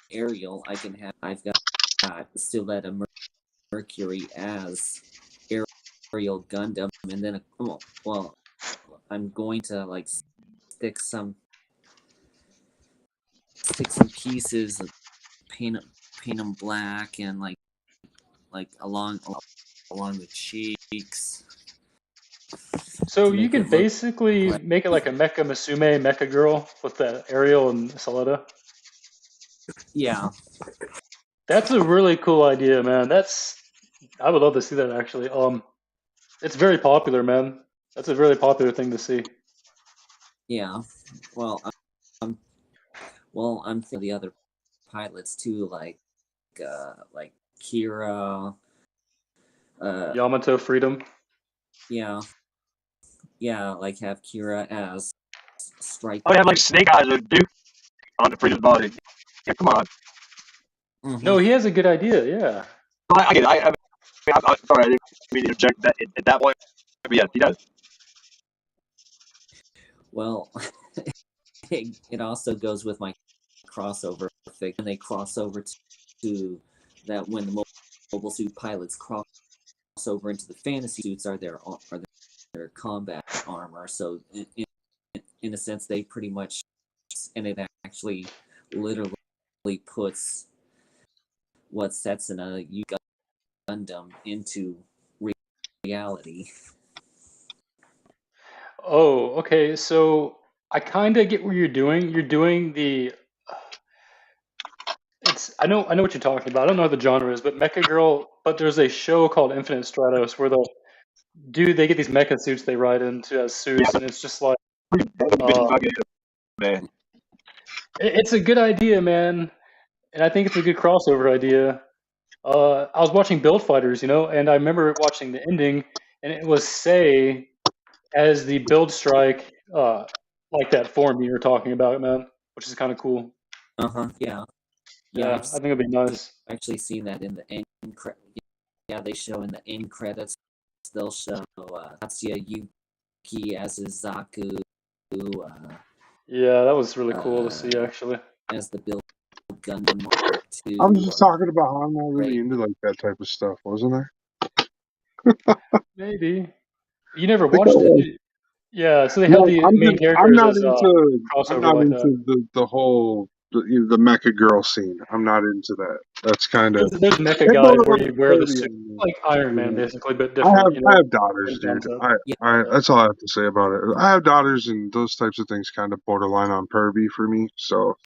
aerial, I've got Suletta Mercury as aerial Gundam, and then I'm going to like stick some pieces of paint them black and like along the cheeks. So you can basically make it like a Mecha Musume Mecha Girl with the Ariel and Suletta. Yeah. That's a really cool idea, man. I would love to see that actually. It's very popular, man. That's a really popular thing to see. Yeah. Well, I'm thinking of the other pilots too, like Kira. Yamato Freedom. Yeah. Yeah, like have Kira as Strike. Oh, they have like Snake Eyes or Duke on the Freedom's body. Yeah, come on. No, he has a good idea. Yeah. I get it. I'm sorry, I didn't mean to interject that at that point. But yes, he does. Well, it also goes with my crossover fic, and they cross over to that when the mobile suit pilots cross over into the fantasy suits are their combat armor. So in a sense, they pretty much, and it actually literally puts what sets in a Gundam into reality. Oh, okay. So I kind of get what you're doing. You're doing the. I know what you're talking about. I don't know what the genre is, but Mecha Girl. But there's a show called Infinite Stratos where they get these mecha suits they ride into as suits, and it's just like Man. It's a good idea, man, and I think it's a good crossover idea. I was watching Build Fighters, and I remember watching the ending, and it was Sei as the Build Strike, like that form you were talking about, man, which is kind of cool. Yeah. Yeah, I think it'd be nice. I've actually seen that in the end yeah, they show in the end credits. They'll show Tatsuya Yuki as Zaku. Yeah, that was really cool to see, actually. As the Build Gundam Mark II. I was just talking about how I'm not really into like that type of stuff, wasn't I? Maybe. You never watched it? Yeah, so they have the main characters I'm not as I'm crossover not like into that. the whole the mecha girl scene. I'm not into that. That's kind of There's mecha guys where you wear the suit, like Iron Man, basically, but different. I have daughters, same dude. concept. That's all I have to say about it. I have daughters, and those types of things kind of borderline on pervy for me. So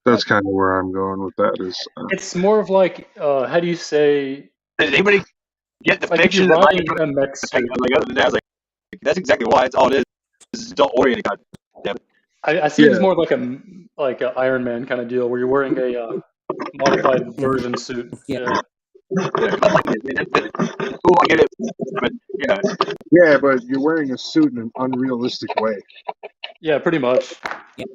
that's kind of where I'm going with that. Is It's more of like, how do you say? Did anybody get the Like if picture you're that riding a mech suit. like other than that, I was like, that's exactly why it's all it is. It's adult oriented. God damn it. I see it as more like a Iron Man kind of deal, where you're wearing a modified version suit. Yeah. Cool, I get it, but yeah. Yeah, but you're wearing a suit in an unrealistic way. Yeah, pretty much. Yeah.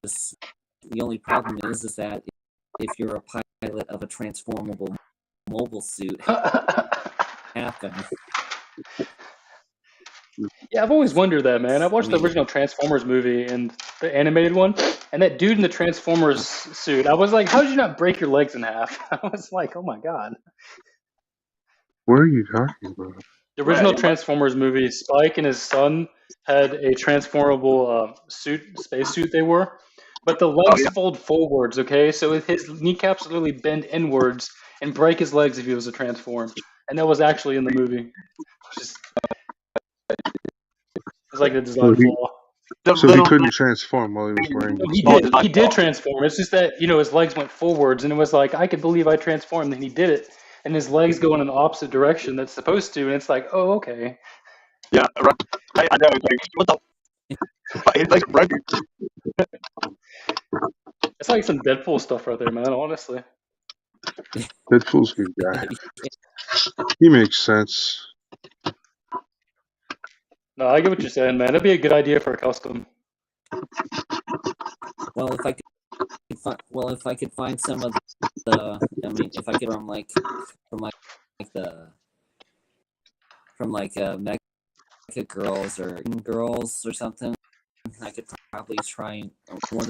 The only problem is that if you're a pilot of a transformable mobile suit, happen. Yeah, I've always wondered that, man. I watched the original Transformers movie and the animated one, and that dude in the Transformers suit, I was like, how did you not break your legs in half? I was like, oh my god. What are you talking about? The original Transformers movie, Spike and his son had a transformable spacesuit they were, but the legs fold forwards, okay? So his kneecaps literally bend inwards and break his legs if he was to transform. And that was actually in the movie. It's like a design flaw. So he couldn't transform while he was wearing the He did transform. It's just that, his legs went forwards, and it was like, I could believe I transformed, and he did it. And his legs go in an opposite direction that's supposed to, and it's like, oh, okay. Yeah, right. I know. It's like, what the? It's like broken. It's like some Deadpool stuff right there, man, honestly. Deadpool's a good guy. He makes sense. No, I get what you're saying, man. That'd be a good idea for a custom. Well, if I could find some of if I could from Mecha Girls or Girls or something, I could probably try more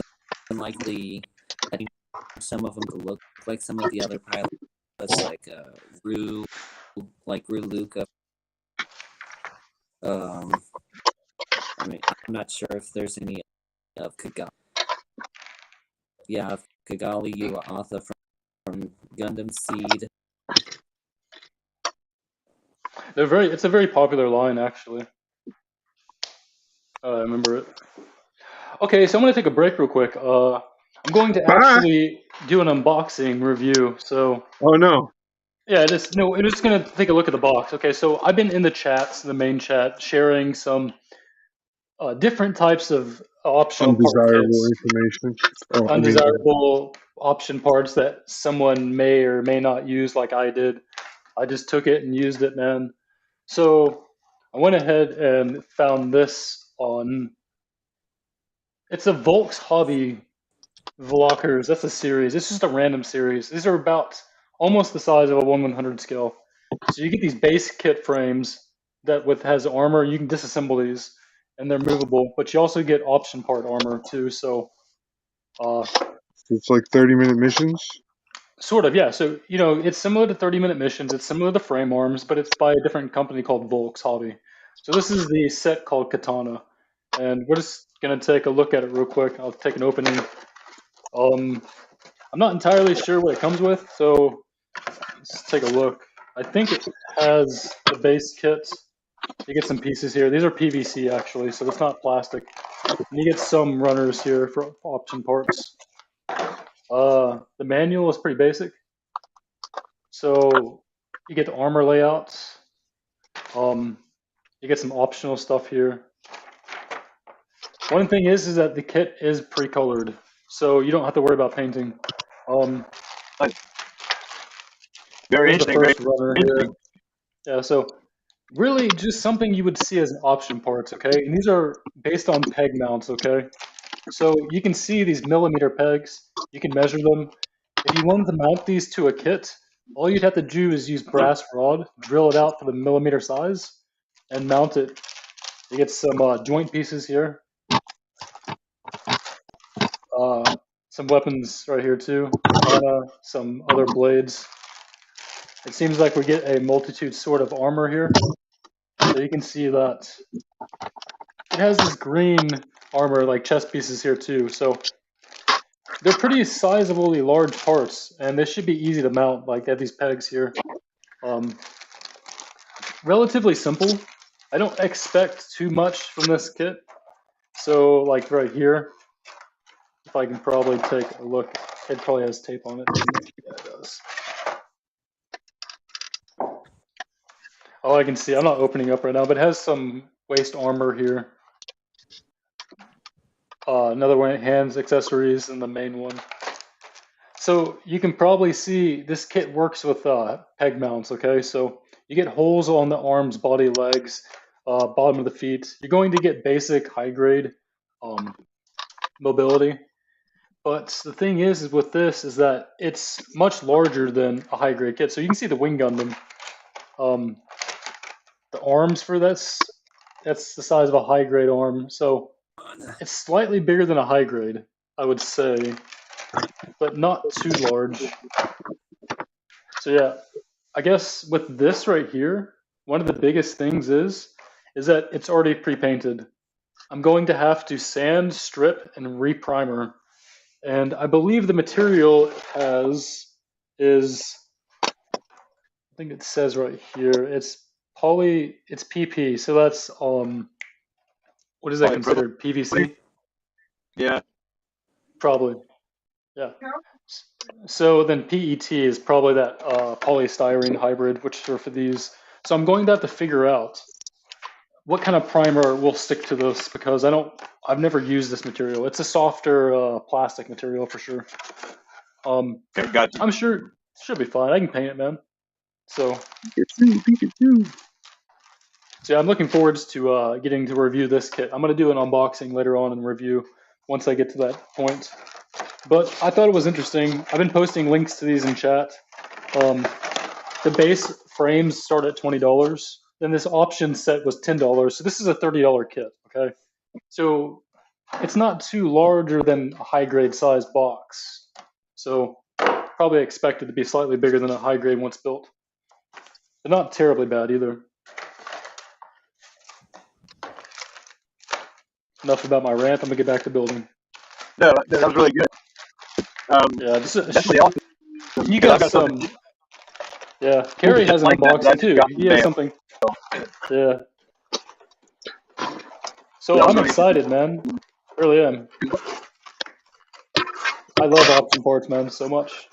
than likely getting some of them to look like some of the other pilots, like Rue Luca. I'm not sure if there's any of Kigali. Yeah, Kigali Yuatha from Gundam Seed. It's a very popular line, actually. I remember it. Okay, so I'm going to take a break real quick. I'm going to actually do an unboxing review. So. Oh no. Yeah, we're just going to take a look at the box. Okay, so I've been in the chats, the main chat, sharing some different types of optional part Undesirable kits, information. Oh, I mean, undesirable option parts that someone may or may not use, like I did. I just took it and used it, man. So I went ahead and found this on. It's a Volks Hobby Vlockers. That's a series. It's just a random series. These are about almost the size of a 1/100 scale. So you get these base kit frames that with has armor. You can disassemble these, and they're movable. But you also get option part armor too. So, it's like 30-minute missions. sort of, yeah. So it's similar to 30-minute missions. It's similar to frame arms, but it's by a different company called Volks Hobby. So this is the set called Katana, and we're just gonna take a look at it real quick. I'll take an opening. I'm not entirely sure what it comes with, so let's take a look. I think it has the base kit. You get some pieces here. These are PVC actually, so it's not plastic. And you get some runners here for option parts. The manual is pretty basic. So you get the armor layouts. You get some optional stuff here. One thing is that the kit is pre-colored, so you don't have to worry about painting. Very Here's the interesting. first runner here. Yeah, so really just something you would see as an option parts, okay? And these are based on peg mounts, okay? So you can see these millimeter pegs. You can measure them. If you wanted to mount these to a kit, all you'd have to do is use brass rod, drill it out for the millimeter size, and mount it. You get some joint pieces here. Some weapons right here too. Katana, some other blades. It seems like we get a multitude sort of armor here. So you can see that it has this green armor, like chest pieces here too. So they're pretty sizably large parts, and this should be easy to mount. Like at these pegs here, relatively simple. I don't expect too much from this kit. So like right here, if I can probably take a look, it probably has tape on it. Yeah, it does. Oh, I can see. I'm not opening up right now, but it has some waist armor here. Another one, hands, accessories, and the main one. So you can probably see this kit works with peg mounts, okay? So you get holes on the arms, body, legs, bottom of the feet. You're going to get basic high grade mobility. But the thing is with this is that it's much larger than a high grade kit. So you can see the Wing Gundam. The arms for this, that's the size of a high grade arm. So it's slightly bigger than a high grade, I would say, but not too large. So yeah, I guess with this right here, one of the biggest things is that it's already pre-painted. I'm going to have to sand, strip, and re-primer. And I believe the material it has is, I think it says right here, it's PP. So that's what is that considered? PVC? Yeah. Probably. Yeah. So then PET is probably that polystyrene hybrid, which are for these. So I'm going to have to figure out what kind of primer will stick to this because I've never used this material. It's a softer plastic material for sure. Okay, gotcha. I'm sure it should be fine. I can paint it, man. So yeah, I'm looking forward to getting to review this kit. I'm going to do an unboxing later on and review once I get to that point. But I thought it was interesting. I've been posting links to these in chat. The base frames start at $20. Then this option set was $10. So this is a $30 kit, okay? So it's not too larger than a high grade size box. So probably expected to be slightly bigger than a high grade once built. But not terribly bad either. Enough about my rant. I'm gonna get back to building. No, that was really good. Yeah, this is definitely awesome. You got some. Yeah, Carrie has an unboxing too. He has something. Yeah. So I'm excited, man. Really am. I love option parts, man, so much.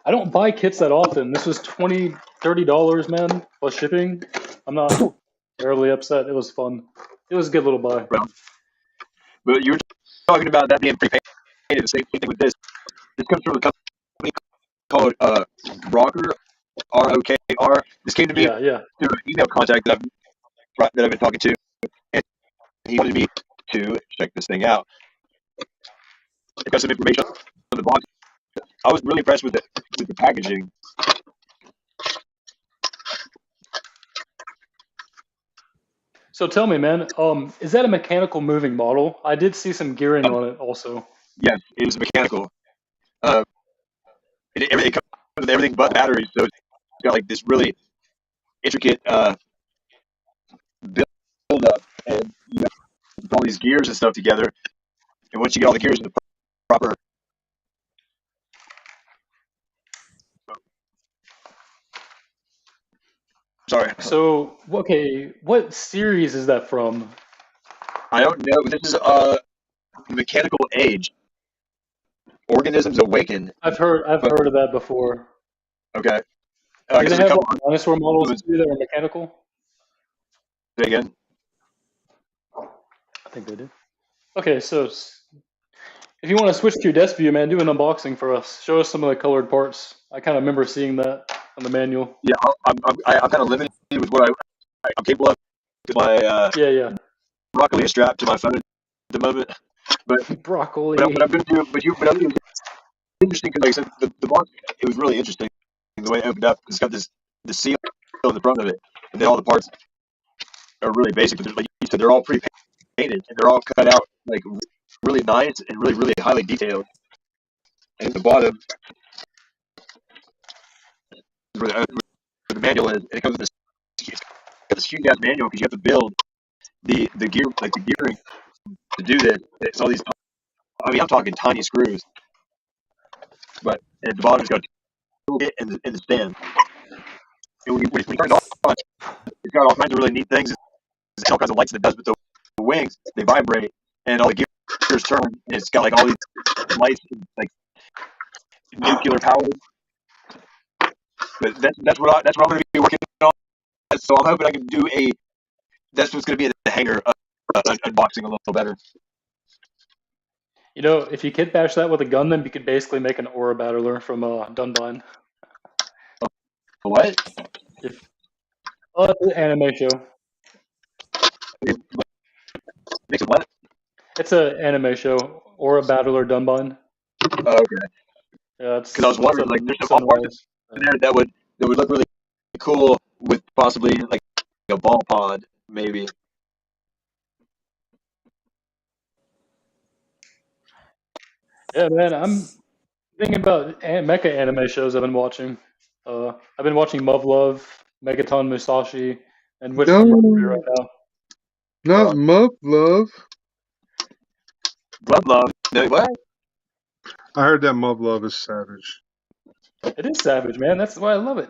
I don't buy kits that often. This was $20, $30, man, plus shipping. I'm not fairly upset. It was fun. It was a good little buy. Well, but you were talking about that being prepaid. The same thing with this. This comes from a company called Rocker, ROKR. This came to me Yeah, yeah. through an email contact that I've been talking to, and he wanted me to check this thing out. It got some information on the box. I was really impressed with the packaging. So tell me, man, is that a mechanical moving model? I did see some gearing on it also. Yes, it was mechanical. Uh, it comes with everything but batteries, so it's got like this really intricate build up, and you know, all these gears and stuff together. And once you get all the gears in the proper, sorry, So, okay, what series is that from? I don't know. This is Mechanical Age. Organisms Awaken. I've heard of that before. Okay. I Do guess they there's a have couple. like dinosaur models too that are mechanical? Say again. I think they do. Okay, so if you want to switch to your desk view, man, do an unboxing for us. Show us some of the colored parts. I kind of remember seeing that on the manual. Yeah, I'm kind of limited with what I'm capable of because my Yeah. broccoli is strapped to my phone at the moment. But Broccoli. what I'm going to do, but I think it was interesting because, like I said, the box, it was really interesting the way it opened up. It's got the seal on the front of it, and then all the parts are really basic. But like you said, they're all pre-painted and they're all cut out like really nice and really highly detailed. And at the bottom is where the manual is, and it comes with it's got this huge ass manual because you have to build the gear, like the gearing to do this. It's all these. I mean, I'm talking tiny screws, but at the bottom it's got a toolkit and the stand. And when you turn it on, it's got all kinds of really neat things. It's all kinds of lights that it does, but the wings they vibrate and all the gears turn. And it's got like all these lights and like nuclear powered. But that's what I'm going to be working on. So I'm hoping I can do a. That's what's going to be in the hanger unboxing a little better. You know, if you kitbash that with a gun, then you could basically make an aura battler from Dunbine. What? It's an anime show. Makes it what? It's an anime show. Aura battler Dunbine. Oh, okay. Yeah, Because I was wondering, like, there's some parts in there that would look really cool with possibly like a ball pod, maybe. Yeah, man, I'm thinking about mecha anime shows I've been watching. I've been watching Love, Megaton Musashi, and Witch from Mercury right now. Not Love. Love. No, what? I heard that Love is savage. It is savage, man. That's why I love it.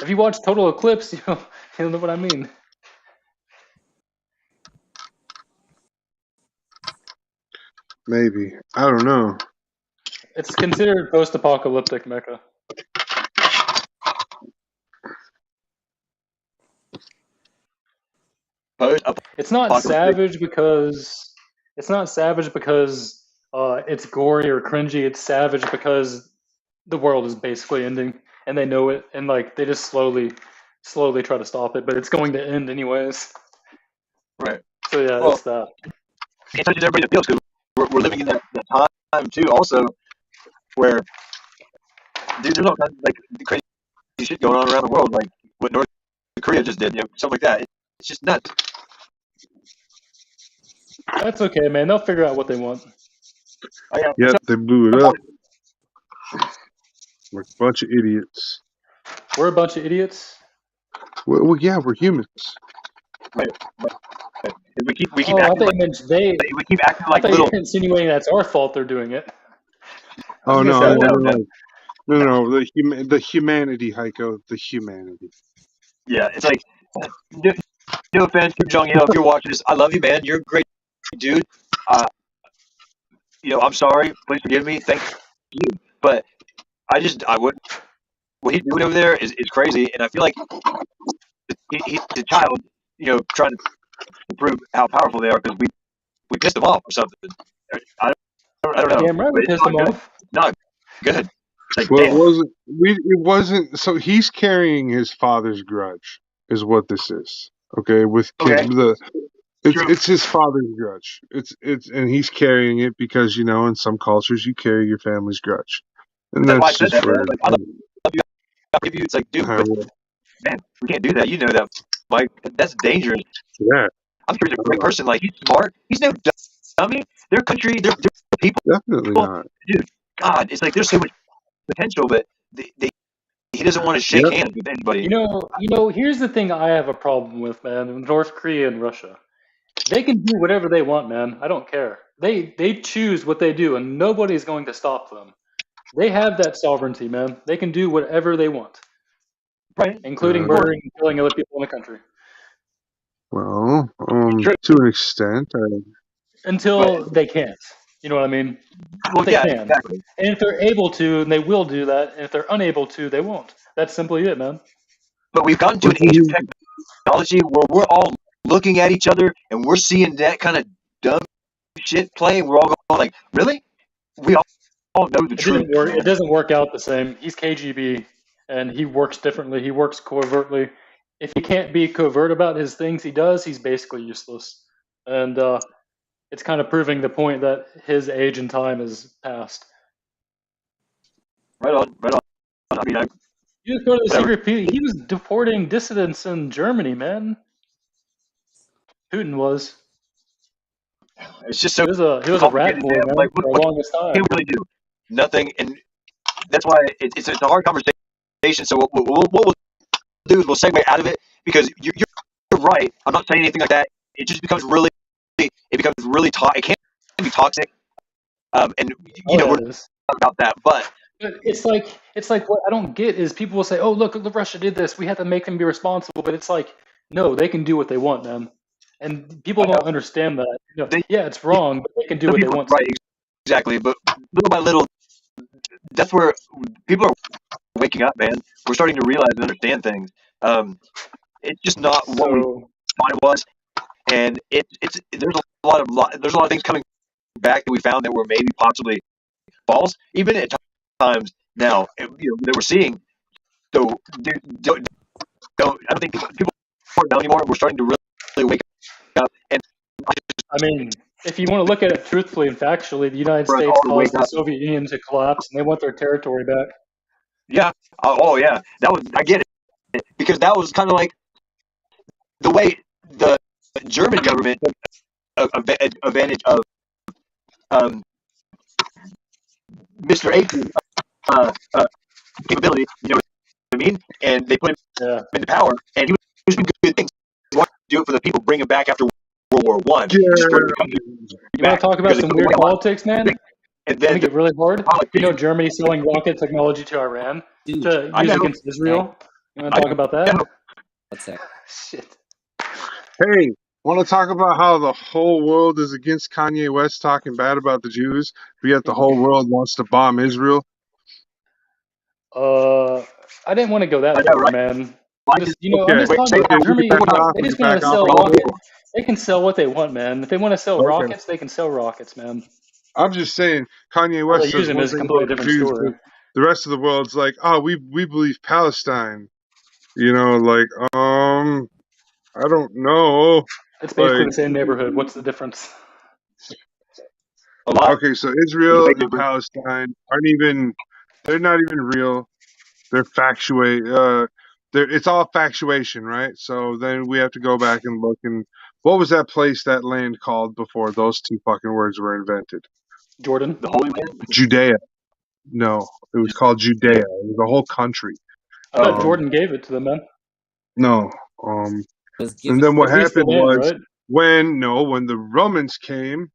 If you watch Total Eclipse, you'll know what I mean. Maybe. I don't know. It's considered post-apocalyptic mecha. It's not savage because it's gory or cringy. It's savage because the world is basically ending, and they know it, and like they just slowly try to stop it, but it's going to end anyways. Right. So yeah, Well, it's that. It touches everybody that feels because we're living in that time too. Also, where dude, there's all kinds of like crazy shit going on around the world, like what North Korea just did, stuff like that. It's just nuts. That's okay, man. They'll figure out what they want. Yep, they blew it up. Like a bunch of idiots. We're a bunch of idiots. Well, yeah, we're humans. Right. We keep I thought you meant they. We keep acting like little. You're insinuating that's our fault they're doing it. Oh no! The humanity, Hiko, the humanity. Yeah, it's like no offense, Kim Jong Il, if you're watching this, I love you, man. You're a great dude. I'm sorry. Please forgive me. Thank you. But I would. What he's doing over there is crazy, and I feel like he's a child. trying to prove how powerful they are because we pissed them off or something. I don't know. Damn right, we But it's pissed not them good. off. Not good. It's like, Well, damn. it wasn't. So he's carrying his father's grudge, is what this is. Okay, with Okay. True. it's his father's grudge. And he's carrying it because in some cultures you carry your family's grudge, and That's why I that's said just that, man. where. Like, I love you. I give you. It's like, dude, but man, we can't do that. You know that, Mike. That's dangerous. Yeah, I'm sure he's a great person. Like, he's smart. He's no dummy. Their country, their people. definitely not. Dude, God, it's like there's so much potential, but he doesn't want to shake Yep. hands with anybody. Here's the thing I have a problem with, man. North Korea and Russia. They can do whatever they want, man. I don't care. They choose what they do, and nobody's going to stop them. They have that sovereignty, man. They can do whatever they want, Right. including murdering and killing other people in the country. Well, True. to an extent, Until they can't. You know what I mean? Well, They yeah, can. exactly. And if they're able to, they will do that. And if they're unable to, they won't. That's simply it, man. But we've gotten to an age of technology where we're all looking at each other and we're seeing that kind of dumb shit play, and we're all going like, really? We all know the truth. It doesn't work out the same. He's KGB, and he works differently. He works covertly. If he can't be covert about his things he does, he's basically useless. And it's kind of proving the point that his age and time is past. Right on. I mean, You just go to the secret. He was deporting dissidents in Germany, man. Putin was. it's just so He was a rat boy, man, like, for the what longest time. can we really do? Nothing, and that's why it's a hard conversation. So what we'll do is we'll segue out of it because you're right. I'm not saying anything like that. It just becomes really toxic. It can be toxic, and we're talking about that. But it's like what I don't get is people will say, "Oh, look, Russia did this. We have to make them be responsible." But it's like, no, they can do what they want, man. And people don't understand that. Yeah, it's wrong, but they can do what they want. Right, exactly. But little by little, that's where people are waking up, man. We're starting to realize and understand things. It's just not what we thought it was, and there's a lot of things coming back that we found that were maybe possibly false, even at times now that we're seeing. So I don't think people aren't dumb anymore. We're starting to really wake up, and I mean, if you want to look at it truthfully and factually, the United States caused the Soviet Union to collapse, and they want their territory back. Yeah. Oh, yeah. I get it, because that was kind of like the way the German government took advantage of Mr. Aitken's capability. You know what I mean? And they put him into power, and he was doing good things. He wanted to do it for the people, bring him back after World War One. Yeah. You want to talk about some weird politics, man? And then make it really hard. Germany selling rocket technology to Iran to use against Israel. You want to talk about that? What's that? Shit. Hey, want to talk about how the whole world is against Kanye West talking bad about the Jews, but yet the whole world wants to bomb Israel? I didn't want to go that far, man. I'm just talking about Germany. They just want to sell rockets. They can sell what they want, man. If they want to sell rockets, they can sell rockets, man. I'm just saying, Kanye West says one thing about the Jews, story. The rest of the world's like, oh, we believe Palestine. I don't know. It's basically the same neighborhood. What's the difference? Okay, so Israel and Palestine they're not even real. They're it's all factuation, right? So then we have to go back and look, and what was that land called before those two fucking words were invented? Jordan? The Holy Land? Judea. No, it was called Judea. It was a whole country. I thought Jordan gave it to them, man. No. And then what happened was, right? when the Romans came,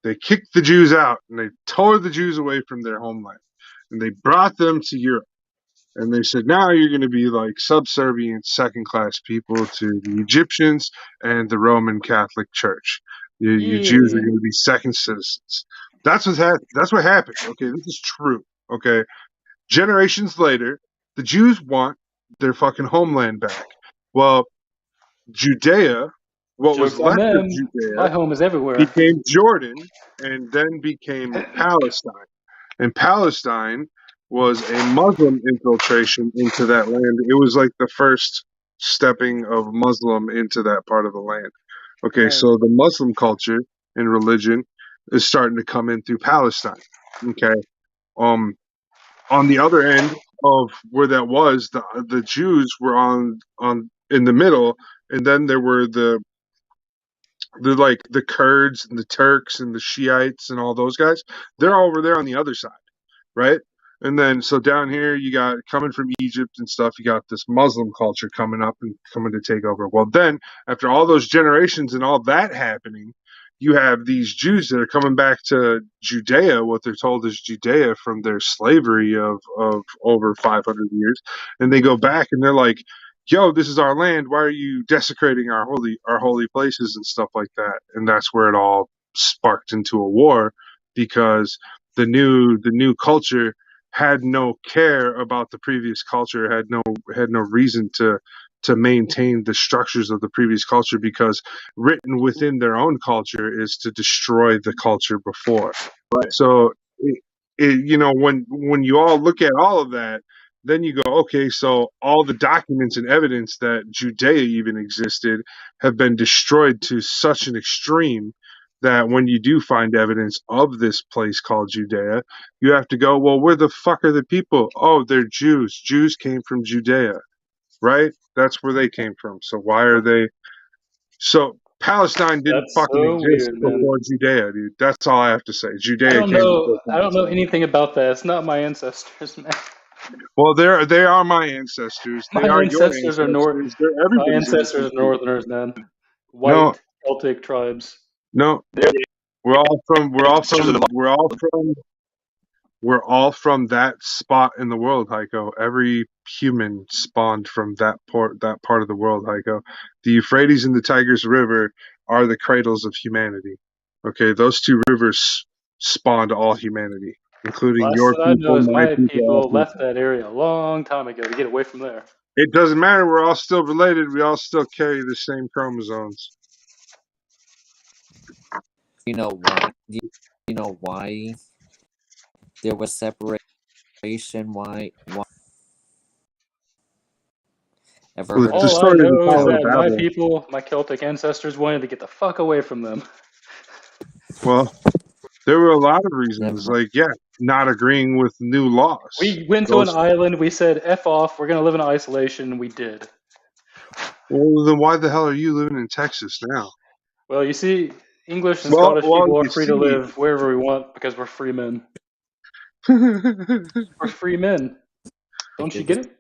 they kicked the Jews out, and they tore the Jews away from their homeland, and they brought them to Europe. And they said, now you're going to be like subservient second-class people to the Egyptians and the Roman Catholic Church. You Jews are going to be second citizens. That's what happened. Okay, this is true. Okay, generations later, the Jews want their fucking homeland back. Well, Judea, what was Jokes on left of them. Judea, My home is everywhere. became Jordan and then became Palestine. And Palestine was a Muslim infiltration into that land. It was like the first stepping of Muslim into that part of the land. Okay, Right. so the Muslim culture and religion is starting to come in through Palestine. Okay. On the other end of where that was, the Jews were on in the middle, and then there were the Kurds and the Turks and the Shiites and all those guys. They're over there on the other side, right? And then so down here you got coming from Egypt and stuff, you got this Muslim culture coming up and coming to take over. Well, then after all those generations and all that happening, you have these Jews that are coming back to Judea, what they're told is Judea from their slavery of over 500 years, and they go back and they're like, yo, this is our land. Why are you desecrating our holy places and stuff like that? And that's where it all sparked into a war because the new culture had no care about the previous culture, had no reason to maintain the structures of the previous culture because written within their own culture is to destroy the culture before. Right. So when you all look at all of that, then you go, okay, so all the documents and evidence that Judea even existed have been destroyed to such an extreme that when you do find evidence of this place called Judea, you have to go, well, where the fuck are the people? Oh, they're Jews. Jews came from Judea, right? That's where they came from. So why are they? So Palestine didn't That's fucking so exist weird, man. before Judea, dude. That's all I have to say. I Judea don't came know. before I don't know Palestine. anything about that. It's not my ancestors, man. Well, they are my ancestors. They My are your ancestors are ancestors. They're My everybody's ancestors are ancestors. Northerners, man. No, White Celtic tribes. no. They're the We're all from. We're all ancestors of from. the We're all from. We're all from that spot in the world, Heiko. Every human spawned from that part of the world, Heiko. The Euphrates and the Tigris River are the cradles of humanity. Okay, those two rivers spawned all humanity, including Last your that I know people, is my my people, all people left people. that area a long time ago to get away from there. It doesn't matter. We're all still related. We all still carry the same chromosomes. You know why? Do you know why there was separation? Why? Ever Well, heard of the All I story of the know is Tower of that my Babel. people, my Celtic ancestors, wanted to get the fuck away from them. Well, there were a lot of never reasons, mind? like not agreeing with new laws. We went to an Those. island. We said, "F off. We're gonna live in isolation." And we did. Well, then why the hell are you living in Texas now? Well, you see, English and Well, Scottish well, people are you free to see. live wherever we want because we're free men. We're free men. Don't you get This is it?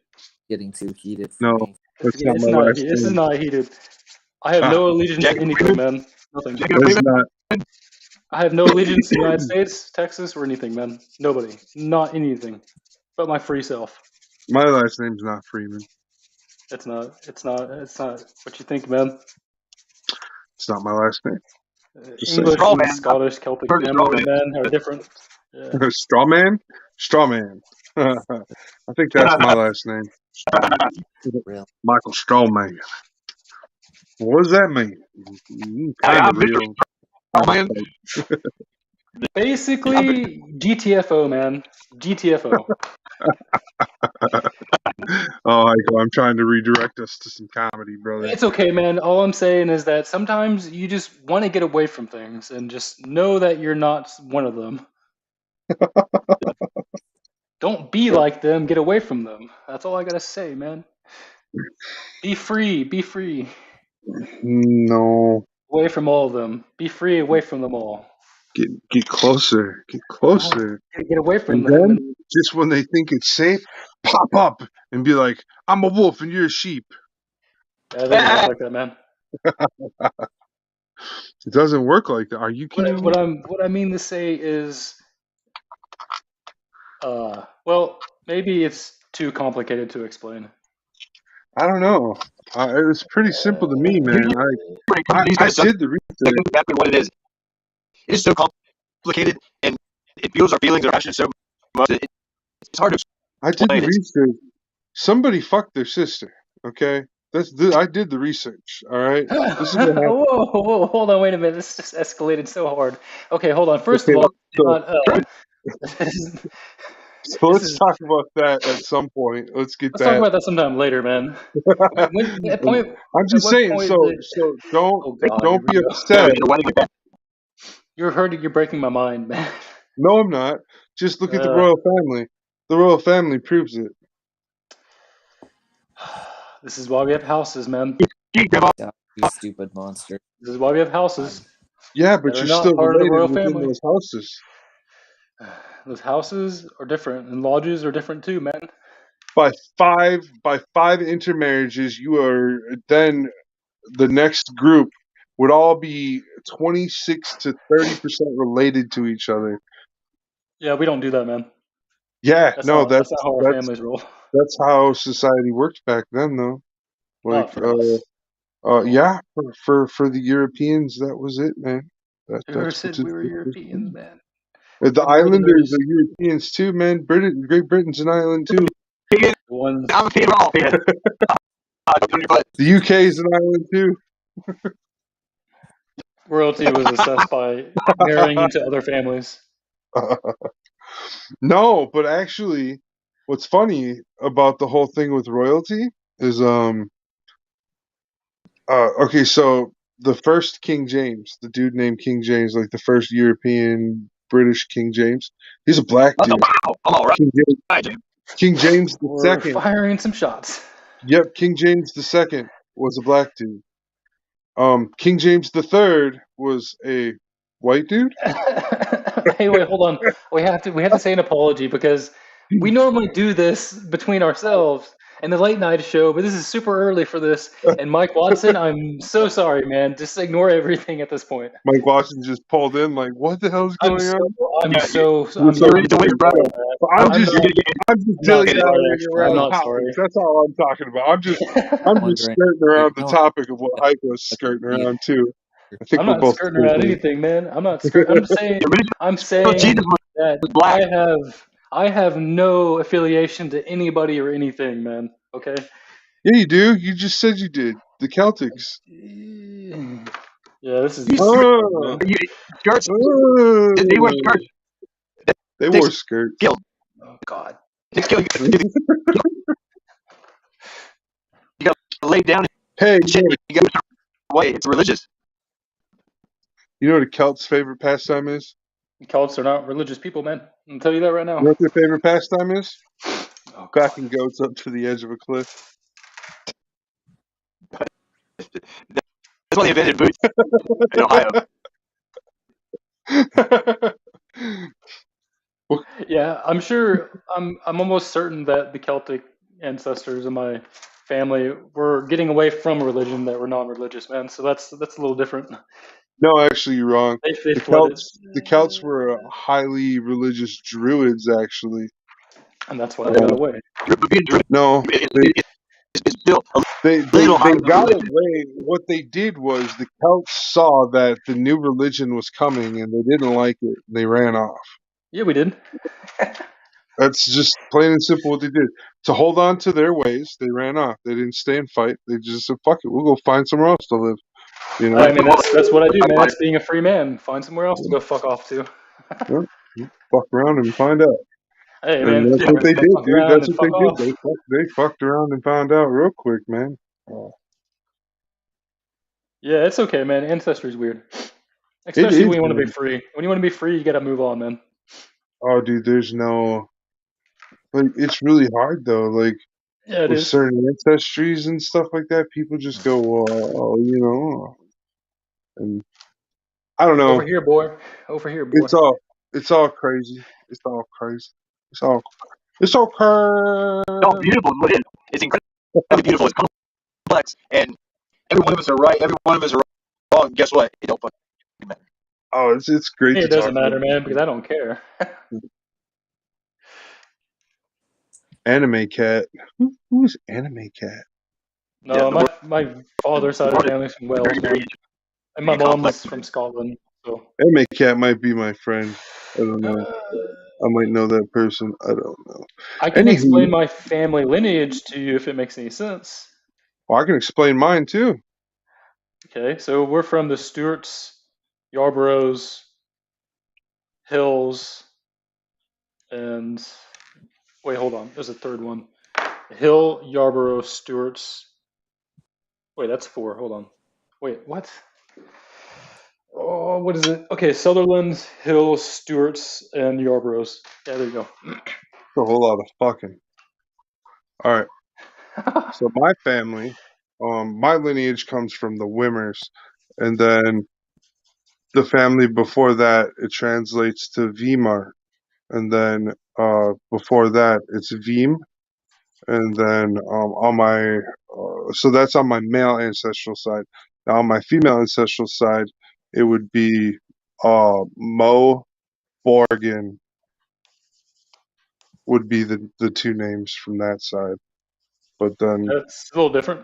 getting too heated for No, me. that's not It's my not. last This is name. not heated. I have no allegiance to Jacob anything, Freeman. man. Nothing. Jacob That's Freeman. not I have no allegiance to the United States, Texas, or anything, man. Nobody. Not anything. But my free self. my last name's not Freeman. It's not. It's not. It's not what you think, man. It's not my last name. Just saying. English Straw and man. Scottish Celtic Heard the straw family man. men are different. Yeah. Strawman? Strawman. I think that's my last name. Real. Michael Strawman. What does that mean? Hey, Kind of I'm Mr. real. Straw man. Basically, GTFO, man. GTFO. Oh, Michael, I'm trying to redirect us to some comedy, brother. It's okay, man. All I'm saying is that sometimes you just want to get away from things and just know that you're not one of them. Don't be like them. Get away from them. That's all I gotta say, man. Be free. Be free. No. Away from all of them. Be free. Away from them all. Get closer. Get closer. Get away from And them. then, And just when they think it's safe, pop up and be like, I'm a wolf and you're a sheep. it doesn't work like that, man. It doesn't work like that. Are you kidding me? What I mean to say is, well, maybe it's too complicated to explain. I don't know. It was pretty simple to me, man. Usually when it comes to these I kind of stuff, did the that's research. exactly what it is. It is so complicated, and it fuels our feelings, our passions so much. that It's hard to I did the explain. It's research. Somebody fucked their sister, okay? I did the research. All right. This is what happened. Whoa, hold on, wait a minute. This just escalated so hard. Okay, hold on. First of Okay, all, so this let's is. talk about that at some point. Let's get Let's talk that. about that sometime later, man. At point, I'm at just what saying. point So did? Oh God, here don't we be go. upset. You're hurting. You're breaking my mind, man. No, I'm not. Just look at the royal family. The royal family proves it. This is why we have houses, man. Yeah, you stupid monster. This is why we have houses Yeah, that but are you're not still part of the related royal within family. those houses. Those houses are different, and lodges are different too, man. By five intermarriages, you are then the next group would all be 26 to 30% related to each other. Yeah, we don't do that, man. Yeah, That's no, not how our families roll. that's how society worked back then, though. Like, Not for us. yeah, for the Europeans, that was it, man. Whoever That's what said we were Europeans, man? The We're islanders Northerners. are Europeans too, man. Great Britain's an island too. The ones. The UK is an island too. Royalty was assessed by marrying into other families. No, but actually, what's funny about the whole thing with royalty is okay, so the first King James, the dude named King James, like the first European British King James, he's a black dude. King James the We're second. firing some shots. Yep, King James the second was a black dude. King James the third was a white dude. Hey, wait, hold on. We have to say an apology because we normally do this between ourselves in the late night show, but this is super early for this. And Mike Watson, I'm so sorry, man. Just ignore everything at this point. Mike Washington just pulled in like, what the hell's I'm going so on? I'm You're so so I'm sorry, sorry, man. I'm I'm just not I'm just I'm not dilly sorry. dallying Actually, I'm around not sorry. topics. That's all I'm talking about. I'm just Wondering, skirting around the no, topic of what Hiko's skirting around too. I think I'm we're not both skirting around skirting. anything, man. I'm not skirting. I'm saying that I have no affiliation to anybody or anything, man. Okay. Yeah, you do. You just said you did. The Celtics. Yeah, this is Oh, man. oh. They wore skirts. Oh God. Lay down Hey, and shit. You got to way. It's religious. you know what a Celt's favorite pastime is? Celts are not religious people, man. I'll tell you that right now. You know what their favorite pastime is? Oh God. Backing goats up to the edge of a cliff. That's why they invented boots in Ohio. Yeah, I'm sure. I'm almost certain that the Celtic ancestors of my family were getting away from religion that were non-religious, man. So that's a little different. No, actually, you're wrong. They fled it, The Celts were highly religious Druids, actually. and that's why they got away. No, It's still a they little higher than got religion. away. What they did was the Celts saw that the new religion was coming, and they didn't like it. They ran off. Yeah, we did. That's just plain and simple what they did. To hold on to their ways, they ran off. They didn't stay and fight. They just said, "Fuck it, we'll go find somewhere else to live." You know, I mean, that's what I do, man. That's being a free man. Find somewhere else to go fuck off to. yeah, fuck around and find out. Hey, And man, that's what they did, fuck dude. around That's and what they fuck did. off. They fucked around and found out real quick, man. Yeah, it's okay, man. Ancestry's weird, It especially is, when you want to be man. free. When you want to be free, you gotta move on, man. Oh, dude, there's no like. It's really hard though. Like Yeah, it with is. certain ancestries and stuff like that, people just go, well, you know, and I don't Over know. here, boy. Over here, boy. It's all crazy. It's all crazy. It's all crazy. It's all beautiful. It's incredibly beautiful. It's complex, and every one of us are right. Every one of us are wrong. Guess what? It don't fucking matter. Oh, it's great Hey, to it talk doesn't matter, about man, because I don't care. Anime Cat. Who is Anime Cat? No, Yeah, my father's side of the family's from Wales, man, and my mom's from Scotland. So Anime Cat might be my friend. I don't know. uh, I might know that person. I don't know. I can explain Anywho, my family lineage to you if it makes any sense. Well, I can explain mine too. Okay, so we're from the Stewarts, Yarboroughs, Hills, and wait, hold on. There's a third one. Hill, Yarborough, Stewarts. Wait, that's 4. Hold on. Wait, what? Oh, what is it? Okay, Sutherland, Hill, Stewarts, and Yarboroughs. Yeah, there you go. A whole lot of fucking. All right. So my family, my lineage comes from the Wimmers, and then the family before that it translates to Weimar, and then before that it's Veem, and then on my so that's on my male ancestral side. Now on my female ancestral side, it would be Mo Borgin would be the two names from that side. But then That's a little different.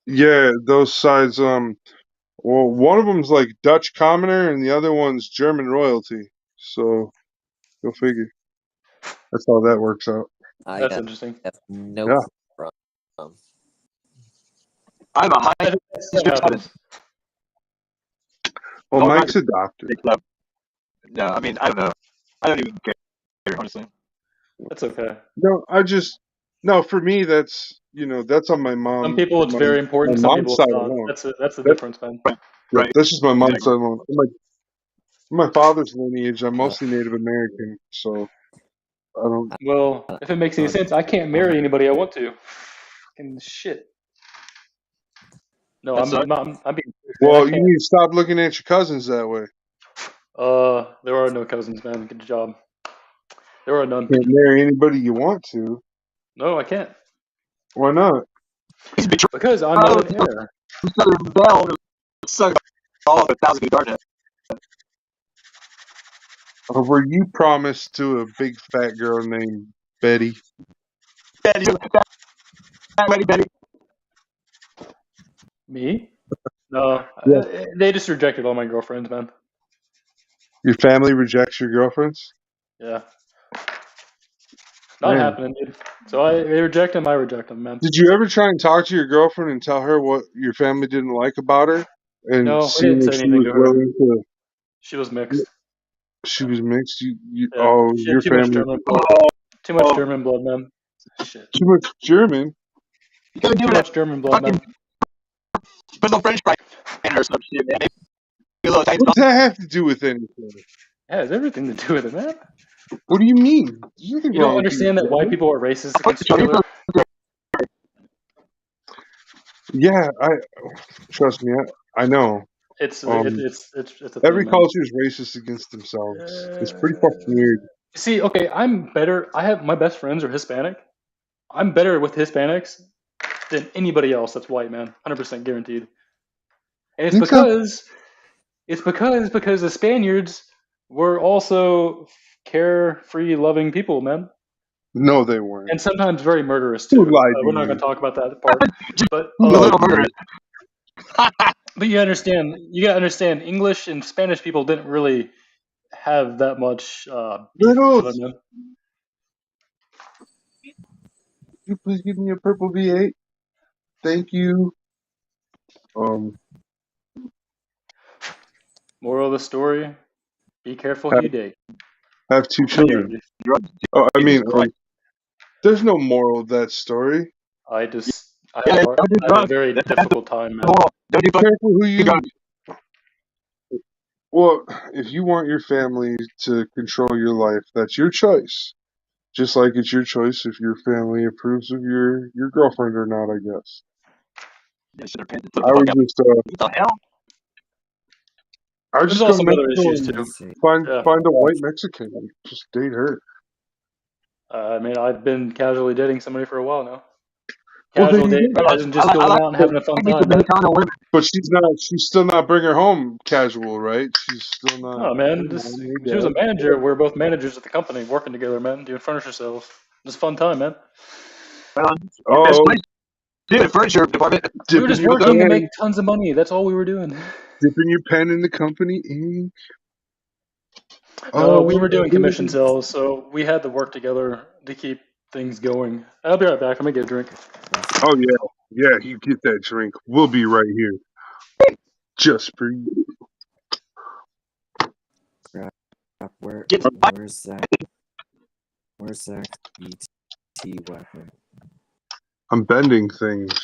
yeah, those sides well, one of them's like Dutch commoner and the other one's German royalty. So go figure. That's how that works out. I That's interesting. have no Yeah. problem. I'm a high I think that happens. Well, Oh, not Mike's adopted. No, I mean, I don't know. I don't even care, honestly. That's okay. No, for me that's that's on my mom. Some people it's very important. my Some mom's people it's side not. alone. That's the difference, man. Yeah, Right. that's just my mom's Exactly. side alone. My father's lineage, I'm mostly Native American, so I don't. Well, if it makes any sense, I can't marry anybody I want to. Fucking shit. No, That I'm being. Well, I you can't. need to stop looking at your cousins that way. There are no cousins, man. Good job. There are none. Can't marry anybody you want to. No, I can't. Why not? He's betrayed Because I'm not an heir. Southern Belle to suck all of 1,000 new darkness. Or were you promised to a big fat girl named Betty? Betty, Betty. Me? No, Yeah. they just rejected all my girlfriends, man. Your family rejects your girlfriends? Yeah, not Man. happening, dude. So they reject them, I reject them, man. Did you ever try and talk to your girlfriend and tell her what your family didn't like about her? And No, I see didn't if say she anything was to her. willing to. She was mixed. She was mixed. You Yeah, oh, she your had too much family. German blood. Too much German blood, man. Shit. Too much German. You could Too do much German blood, man. Put some French fry in or some shit, man. Maybe a little taste What does that have to do with anything? It has everything to do with it, man. What do you mean? There's nothing You wrong don't with understand that white people are racist against each other? Yeah, trust me. I know. It's a Every thing, man. culture is racist against themselves. It's pretty fucking weird. See, okay, I'm better. I have my best friends are Hispanic. I'm better with Hispanics than anybody else that's white, man. 100% guaranteed. And it's because the Spaniards were also carefree, loving people, man. No, they weren't. And sometimes very murderous too. Who lied to We're not you? going to talk about that part. But Who lied to you? but you gotta understand, English and Spanish people didn't really have that much beef with each other, man. Could you please give me a purple V8? Thank you. Moral of the story: be careful who you date. Have 2 children. Oh, I mean, there's no moral of that story. I had a very difficult time, man. Be careful who you. Well, if you want your family to control your life, that's your choice. Just like it's your choice if your family approves of your girlfriend or not, I guess. I would just I would just go to Mexico and find a white Mexican and just date her. I mean, I've been casually dating somebody for a while now. Well, Casual dating isn't just going out and having a fun time, man. But she's still not bringing her home casual, right? She's still not. Oh man, she was a manager. We're both managers at the company, working together, man, doing furniture sales. Just fun time, man. Oh, dude, furniture department. We were just working to make tons of money. That's all we were doing. Dipping your pen in the company ink. No, we were doing commission sales, so we had to work together to keep things going. I'll be right back. Let me get a drink. Oh yeah. Yeah, you get that drink. We'll be right here. Just for you. Where's that? Where's that ET weapon? I'm bending things.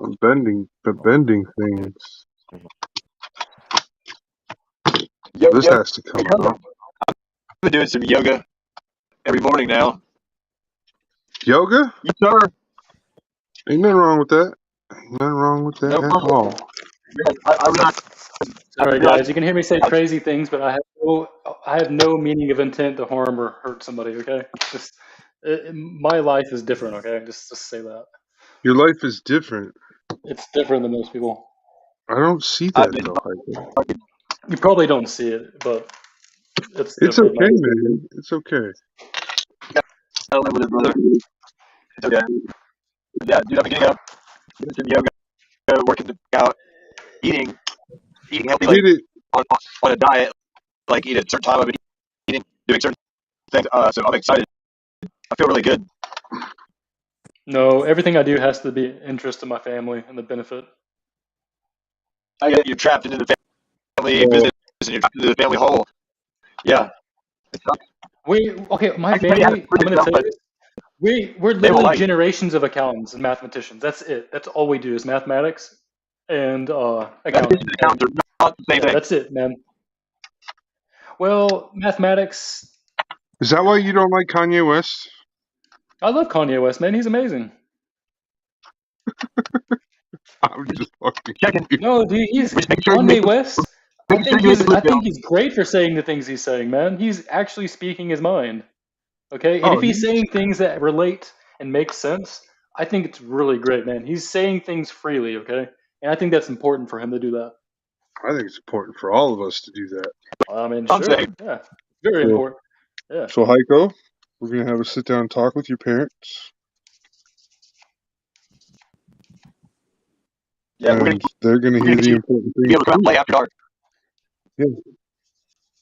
I'm bending things. This has to come out. I've been doing some yoga every morning now. Yoga? Yes, sir. Ain't nothing wrong with that. Ain't nothing wrong with that at all. Sorry, guys. You can hear me say crazy things, but I have no meaning of intent to harm or hurt somebody. Okay, just my life is different. Okay, just say that. Your life is different. It's different than most people. I don't see that though. You probably don't see it, but it's okay, different. man. It's okay. I live with his brother. It's okay. Yeah, dude, I've been getting up, doing some yoga, working out, eating healthy, like on a diet, like eat at a certain time. I've been eating, doing certain things. So I'm excited. I feel really good. No, everything I do has to be interest to my family and the benefit. I get you're trapped into the family business and you're trapped into the family hole. Yeah. Okay, my family, I'm going to tell you, we're literally generations of accountants and mathematicians. That's it. That's all we do is mathematics and accounting. That's it, man. Well, mathematics. Is that why you don't like Kanye West? I love Kanye West, man. He's amazing. I'm just fucking checking. No, dude, Kanye West. I think he's great for saying the things he's saying, man. He's actually speaking his mind. Okay, and if he's saying things that relate and make sense, I think it's really great, man. He's saying things freely, okay, and I think that's important for him to do that. I think it's important for all of us to do that. I mean, sure, yeah, very important. Yeah. So, Hiko, we're gonna have a sit down talk with your parents. Yeah, and they're gonna hear the important things. Be able to play after dark. Yeah.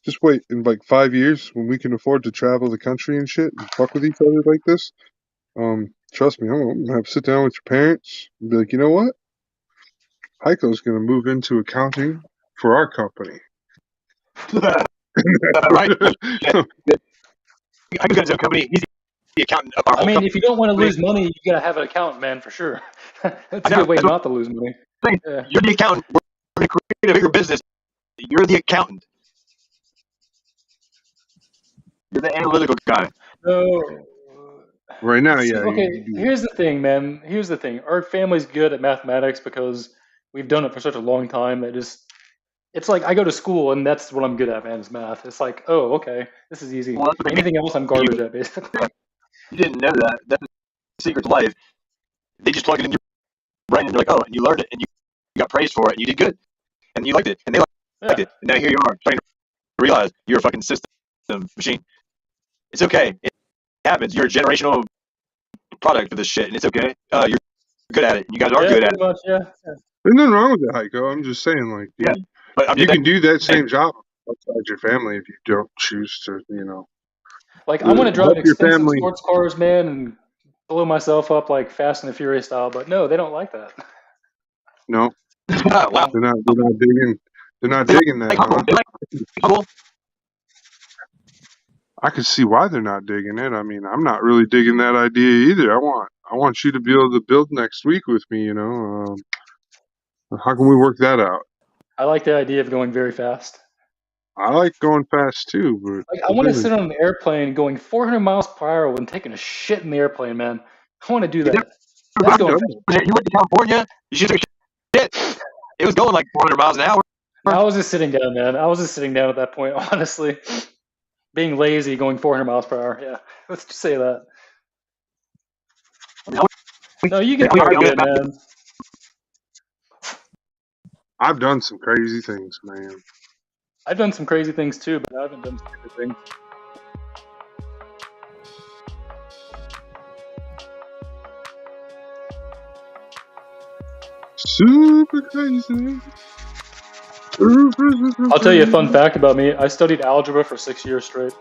Just wait, in like 5 years, when we can afford to travel the country and shit and fuck with each other like this, trust me, I'm gonna have to sit down with your parents and be like, you know what? Hiko's gonna move into accounting for our company. Right? I can go to a company. He's the accountant of our whole company. If you don't want to lose money, you gotta have an accountant, man, for sure. That's a good way not to lose money. Yeah. You're the accountant. We're going to create a bigger business. You're the accountant. You're the analytical guy. No. Right now, yeah. Okay, here's the thing, man. Here's the thing. Our family's good at mathematics because we've done it for such a long time that it's like I go to school and that's what I'm good at, man, is math. It's like, oh, okay, this is easy. Well, anything else I'm garbage at, basically. You didn't know that. That's the secret to life. They just plug it in your brain and you're like, oh, and you learned it and you got praised for it and you did good. And you liked it and they liked it. And now here you are trying to realize you're a fucking system machine. It's okay. It happens. You're a generational product for this shit and it's okay. You're good at it. You guys are good at it. Much, yeah. There's nothing wrong with that, Hiko. I'm just saying, like, but you can do that same job outside your family if you don't choose to, you know. Like, I want to drive expensive sports cars, man, and blow myself up like Fast and the Furious style, but no, they don't like that. No. Wow. They're not digging. They're not digging that. Huh? I can see why they're not digging it. I mean, I'm not really digging that idea either. I want you to be able to build next week with me. You know, how can we work that out? I like the idea of going very fast. I like going fast too, but like, I want to sit on an airplane going 400 miles per hour when taking a shit in the airplane, man. I want to do that. You went to California. You should take shit. It was going like 400 miles an hour. I was just sitting down, man. I was just sitting down at that point, honestly. Being lazy, going 400 miles per hour. Yeah, let's just say that. No, you get very good, man. I've done some crazy things, man. I've done some crazy things too, but I haven't done stupid things. Super crazy. I'll tell you a fun fact about me. I studied algebra for 6 years straight.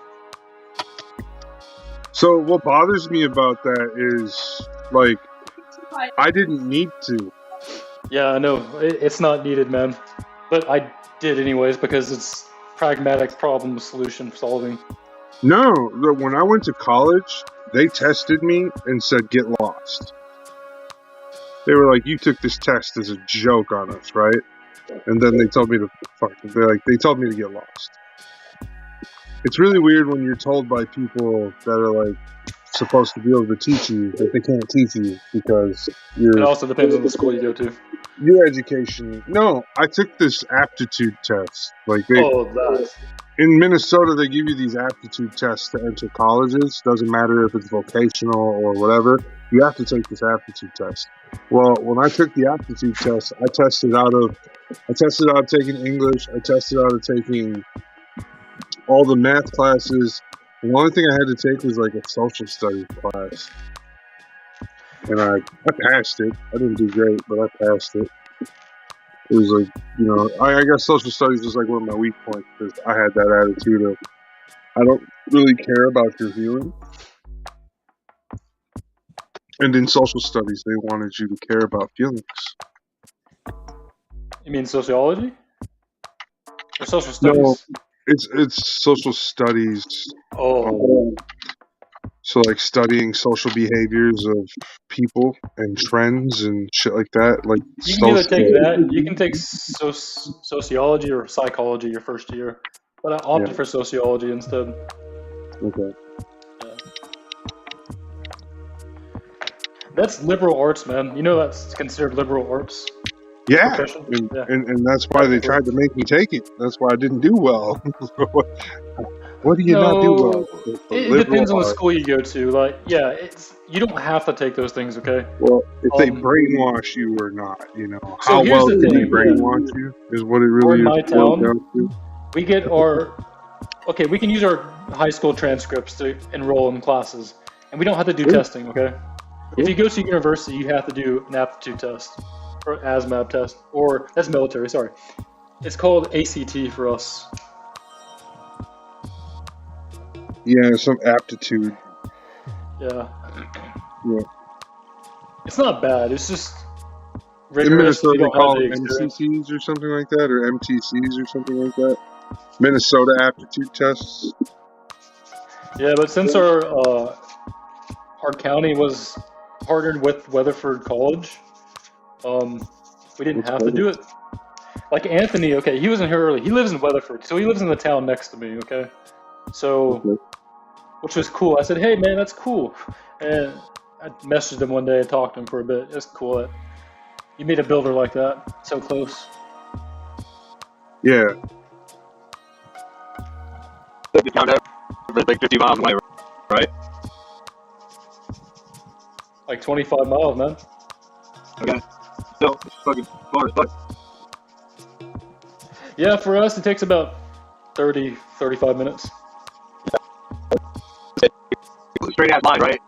So what bothers me about that is, like, I didn't need to. Yeah, I know. It's not needed, man. But I did anyways because it's pragmatic problem solution solving. No, when I went to college, they tested me and said, get lost. They were like, you took this test as a joke on us, right? And then they told me to they told me to get lost. It's really weird when you're told by people that are like supposed to be able to teach you that they can't teach you because It also depends on the school you go to. Your education. No, I took this aptitude test. That. In Minnesota, they give you these aptitude tests to enter colleges. Doesn't matter if it's vocational or whatever. You have to take this aptitude test. Well, when I took the aptitude test, I tested out of taking English. I tested out of taking all the math classes. The only thing I had to take was like a social studies class. And I passed it. I didn't do great, but I passed it. It was like, I guess social studies was like one of my weak points because I had that attitude of, I don't really care about your healing. And in social studies, they wanted you to care about feelings. You mean sociology? Or social studies? No, it's social studies. So like studying social behaviors of people and trends and shit like that. Like you can either take that, you can take sociology or psychology your first year, but I opted for sociology instead. Okay. Yeah. That's liberal arts, man. You know that's considered liberal arts. Yeah, and that's why they tried to make me take it. That's why I didn't do well. What do you not do well? It depends on the school you go to. Like, you don't have to take those things, okay? Well, if they brainwash you or not, So how here's well the do they thing, brainwash you is what it really in my is. town, we get we can use our high school transcripts to enroll in classes, and we don't have to do testing, okay? If you go to university, you have to do an aptitude test, or ASMAB test, or that's military, sorry. It's called ACT for us. Yeah, some aptitude. Yeah. It's not bad. It's just rigorous. In Minnesota, they call them MCCs or something like that, or MTCs or something like that. Minnesota aptitude tests. Yeah, but since our county was partnered with Weatherford College, we didn't have to do it. Like Anthony, okay, he wasn't here early. He lives in Weatherford, so he lives in the town next to me, okay? So, which was cool. I said, hey, man, that's cool. And I messaged him one day and talked to him for a bit. It's cool that you meet a builder like that, so close. Yeah. Like 50 miles away, right? Like 25 miles, man. Okay. Still, it's fucking far as fuck. Yeah, for us, it takes about 30, 35 minutes. Straight ass line, right?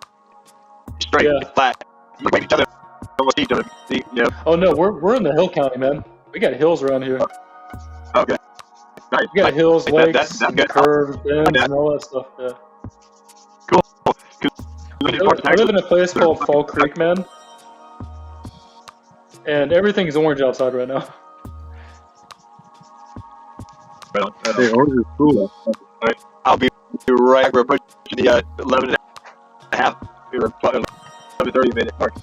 Straight, flat. Look at each other. Almost each other. See, Oh no, we're in the hill county, man. We got hills around here. Okay. Nice. We got hills, lakes, that's good. curves, bends, and all that stuff. Yeah. Cool. I live in a place called Fall Creek, man. And everything's orange outside right now. Hey, orange is cool. Alright, I'll be right back. We're approaching the 11 and a half. We're 11:30 minute mark.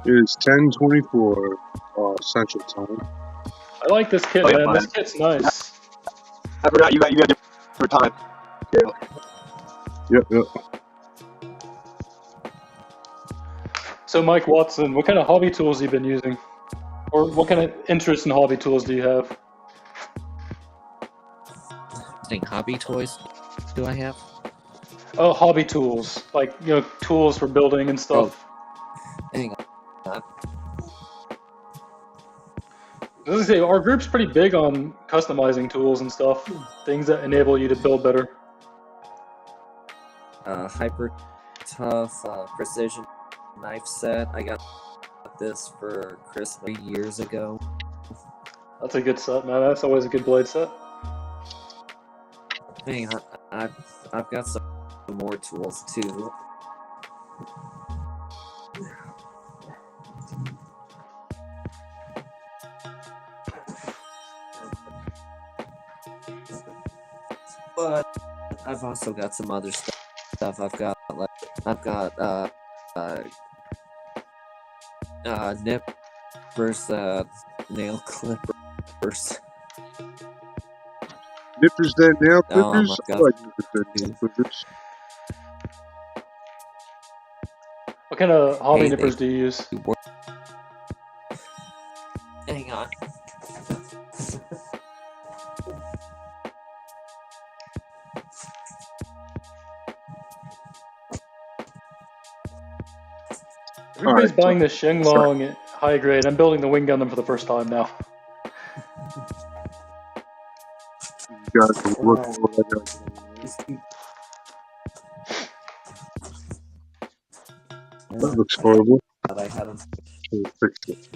It is 10:24 Central Time. I like this kit, man. This kit's nice. I forgot you got different time. Yep. So, Mike Watson, what kind of hobby tools have you been using? Or what kind of interest in hobby tools do you have? I think hobby toys do I have? Oh, hobby tools. Like, tools for building and stuff. Hang on. I was gonna say, our group's pretty big on customizing tools and stuff. Things that enable you to build better. Hyper tough precision knife set. I got this for Christmas 3 years ago. That's a good set, man. That's always a good blade set. Hang on, I've got some more tools too. But I've also got some other stuff. I've got nippers, nail clippers. Nippers and nail clippers? I've I got like nippers and nail clippers. What kind of hobby Hey, nippers do you use? Hang on. Everybody's Alright, buying the Shenlong at high grade. I'm building the Wing Gundam for the first time now. you guys are looking what I got. That looks horrible. I had them. Should have fixed it.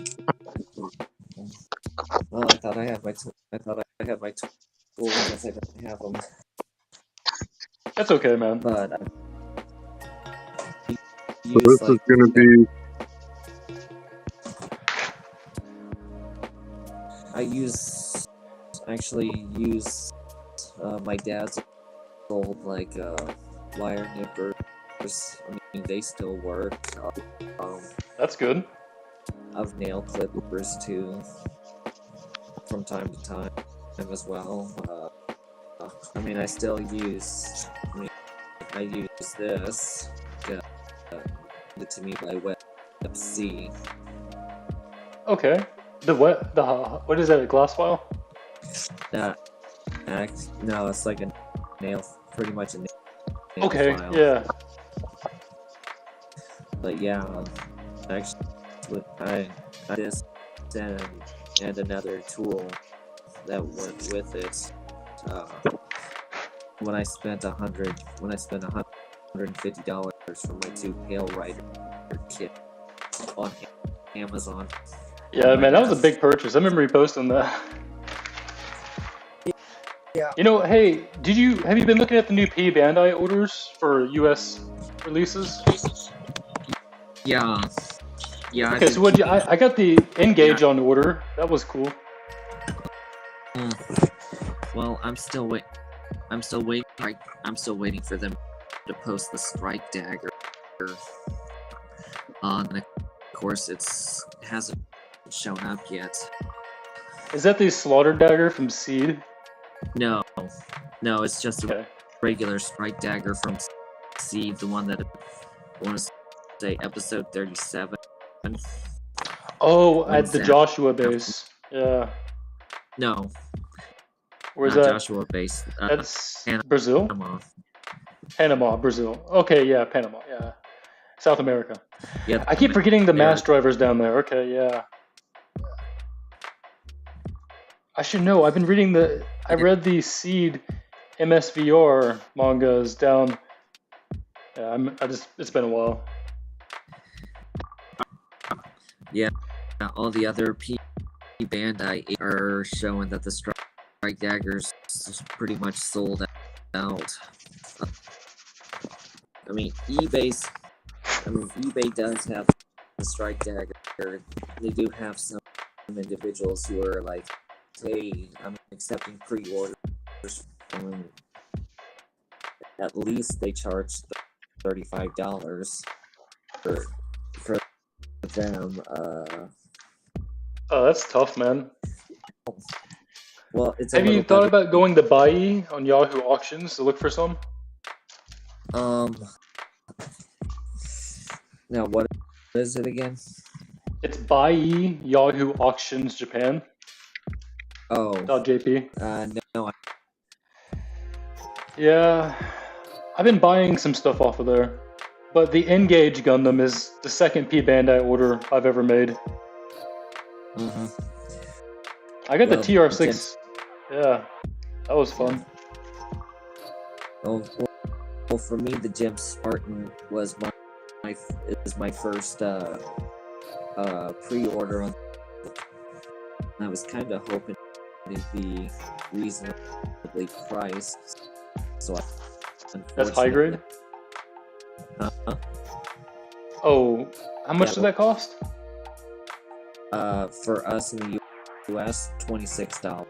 Well, I thought I had my tools. I didn't have them. That's okay, man. But So this is gonna be I actually use my dad's old wire nippers. I mean, they still work. That's good. I've nail clippers too, from time to time as well. I mean, I still use. I use this. It to me by Web C. Okay. What is that? A glass file? No, it's like a nail, pretty much a nail Okay. file. Yeah. But yeah, actually, I this and another tool that went with it. When I spent $150 for my 2 Pale Rider kit on Amazon. Yeah, man, that was a big purchase. I remember you posting that. Yeah. You know, hey, have you been looking at the new P Bandai orders for US releases? Yeah. Okay, so I got the Engage on order. That was cool. Well, I'm still waiting. I'm still waiting for them to post the Strike Dagger. And of course, it hasn't shown up yet. Is that the Slaughter Dagger from Seed? No, it's just a regular Strike Dagger from Seed, the one that I want to say episode 37. Oh, at the Joshua base. Yeah. No. Where's not that? Joshua base. That's Brazil? Panama, Brazil. Okay, yeah, Panama, yeah. South America. Yeah. I keep forgetting the mass drivers down there. Okay, yeah. I should know. I've been reading I read the Seed MSVR mangas down. Yeah, it's been a while. Yeah, all the other P Bandai are showing that the Strike Daggers is pretty much sold out. I mean, eBay does have the Strike Dagger. They do have some individuals who are like, hey, I'm accepting pre-orders. At least they charge $35 for them. Oh, that's tough, man. Well, it's have you thought about going to Bai on Yahoo Auctions to look for some? Now what is it again? It's Bai Yahoo Auctions Japan. Oh. .jp. No. Yeah, I've been buying some stuff off of there, but the Engage Gundam is the second P Bandai order I've ever made. Mm-hmm. I got the TR6. Yeah, that was fun. Well, for me, the Gem Spartan was my first pre-order on. I was kind of hoping it'd be reasonably priced. So that's high grade? Oh, how much Yeah, did that cost? For us in the US, $26.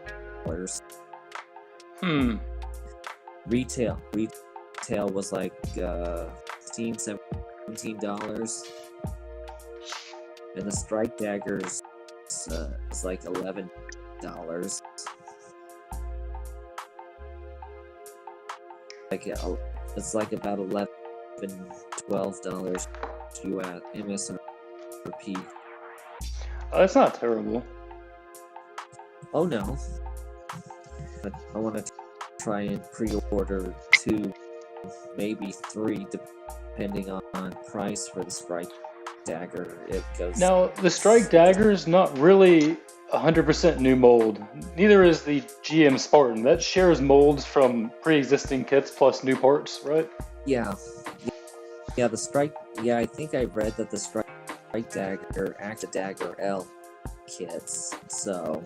Retail was like $15, $17, and the strike daggers is like $11. It's like about $11, $12 US MSRP. That's not terrible. Oh no. But I want to try and pre-order 2, maybe 3, depending on price for the strike dagger. It goes. Now, the strike dagger is not really 100% new mold. Neither is the GM Spartan. That shares molds from pre-existing kits plus new parts, right? Yeah. Yeah, the strike. Yeah, I think I read that the strike dagger act the dagger L kits. So.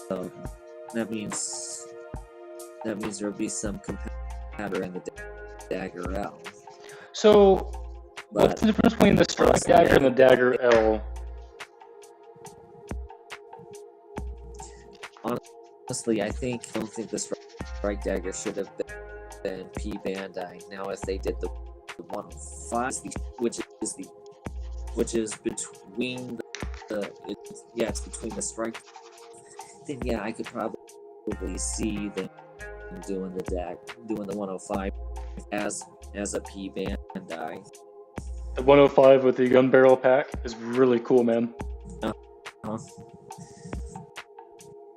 So that means there'll be some competitor in the dagger L. So, what's the difference between the strike dagger and the dagger L? Honestly, I don't think the strike dagger should have been P Bandai. Now, if they did the 105, which is between it's between the strike. Then yeah, I could probably see them doing the 105 as a P Bandai. The 105 with the gun barrel pack is really cool, man.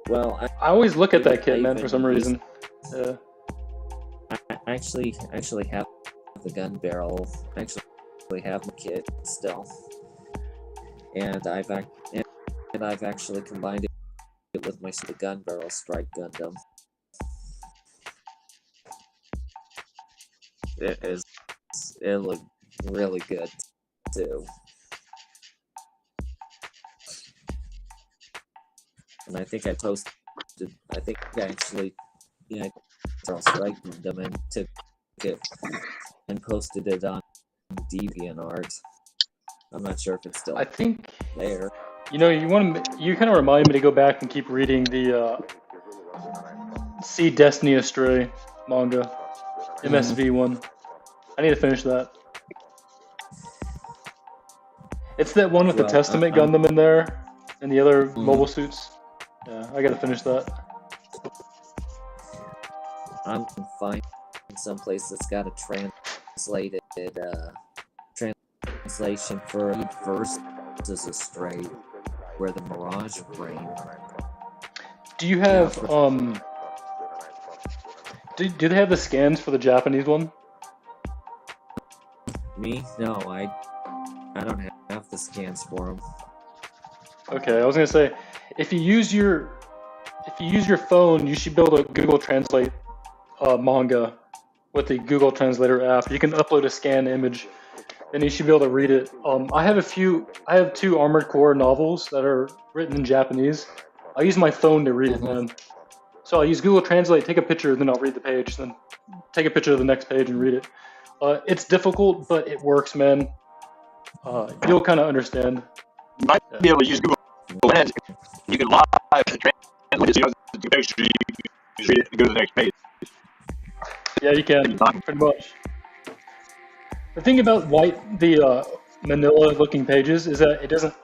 Well, I always look at that kit, man, for some reason. I actually have the gun barrel. I actually have my kit still, and I've actually combined it with my gun barrel strike Gundam. It looked really good too. And I think I actually strike Gundam and took it and posted it on DeviantArt. I'm not sure if it's still there. You know, you kind of remind me to go back and keep reading the See Destiny Astray manga, MSV one. I need to finish that. It's that one with the Testament Gundam in there and the other mobile suits. Yeah, I gotta finish that. I'm finding someplace that's got a translated translation for versus Astray, where the Mirage Brain. Do you have do they have the scans for the Japanese one? Me? No, I don't have the scans for them. Okay, I was gonna say, if you use your phone, you should be able to Google Translate manga with the Google Translator app. You can upload a scanned image, and you should be able to read it. I have 2 Armored Core novels that are written in Japanese. I use my phone to read it, man. So I use Google Translate, take a picture, then I'll read the page, then take a picture of the next page and read it. It's difficult, but it works, man. You'll kind of understand. You might be able to use Google Lens. You can live translate it, so you don't have to do picture. You just read it and go to the next page. Yeah, you can, pretty much. The thing about the manila-looking pages is that it doesn't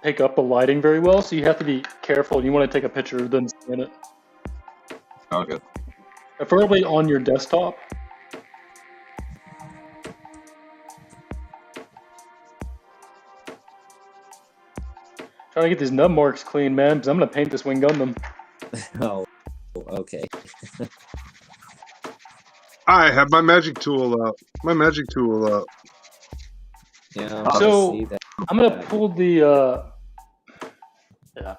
pick up the lighting very well, so you have to be careful. You want to take a picture, then scan it. Okay. Preferably on your desktop. Trying to get these nub marks clean, man, because I'm going to paint this Wing Gundam. Oh, okay. I have my magic tool up. Yeah. So I'm going to pull the I'm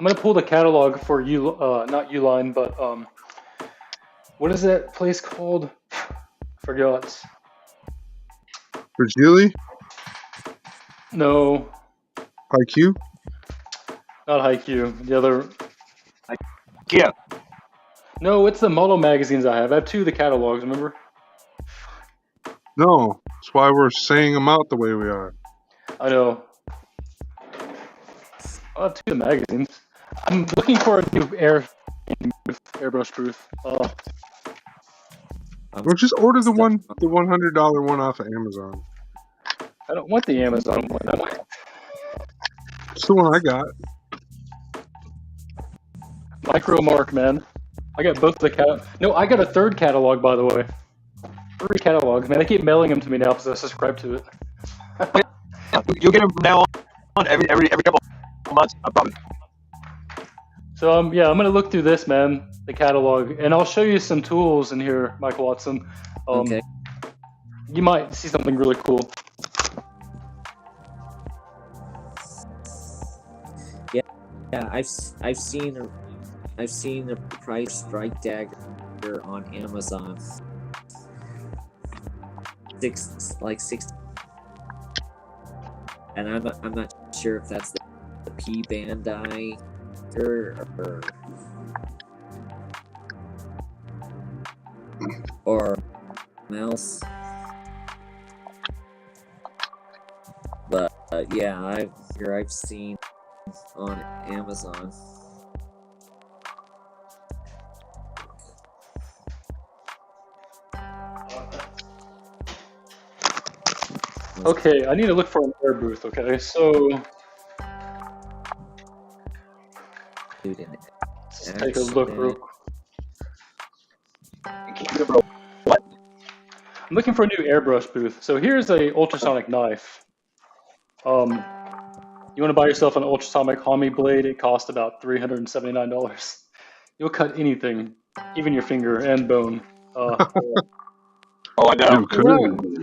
going to pull the catalog for you, not Uline, but what is that place called? Forgot. For Julie? No. IQ? Not Haikyuu. The other. Yeah. No, it's the model magazines I have. I have 2 of the catalogs, remember? No, that's why we're saying them out the way we are. I know. I'll have 2 of the magazines. I'm looking for a new airbrush booth. Or just order the $100 one off of Amazon. I don't want the Amazon one. It's the one I got. Micro Mark, man. I got both the No, I got a 3rd catalog, by the way. 3 catalogs, man. They keep mailing them to me now because I subscribe to it. You'll get them from now on every couple of months, I promise. So yeah, I'm gonna look through this, man, the catalog, and I'll show you some tools in here, Mike Watson. Okay. You might see something really cool. Yeah, I've seen a price strike dagger on Amazon. 60, and I'm not sure if that's the P band die or else. But yeah, I've seen on Amazon. Okay, I need to look for an air booth. Okay, so let's take a look real quick. I'm looking for a new airbrush booth. So here's a ultrasonic knife. You want to buy yourself an ultrasonic homie blade? It costs about $379. You'll cut anything, even your finger and bone. Oh, I know.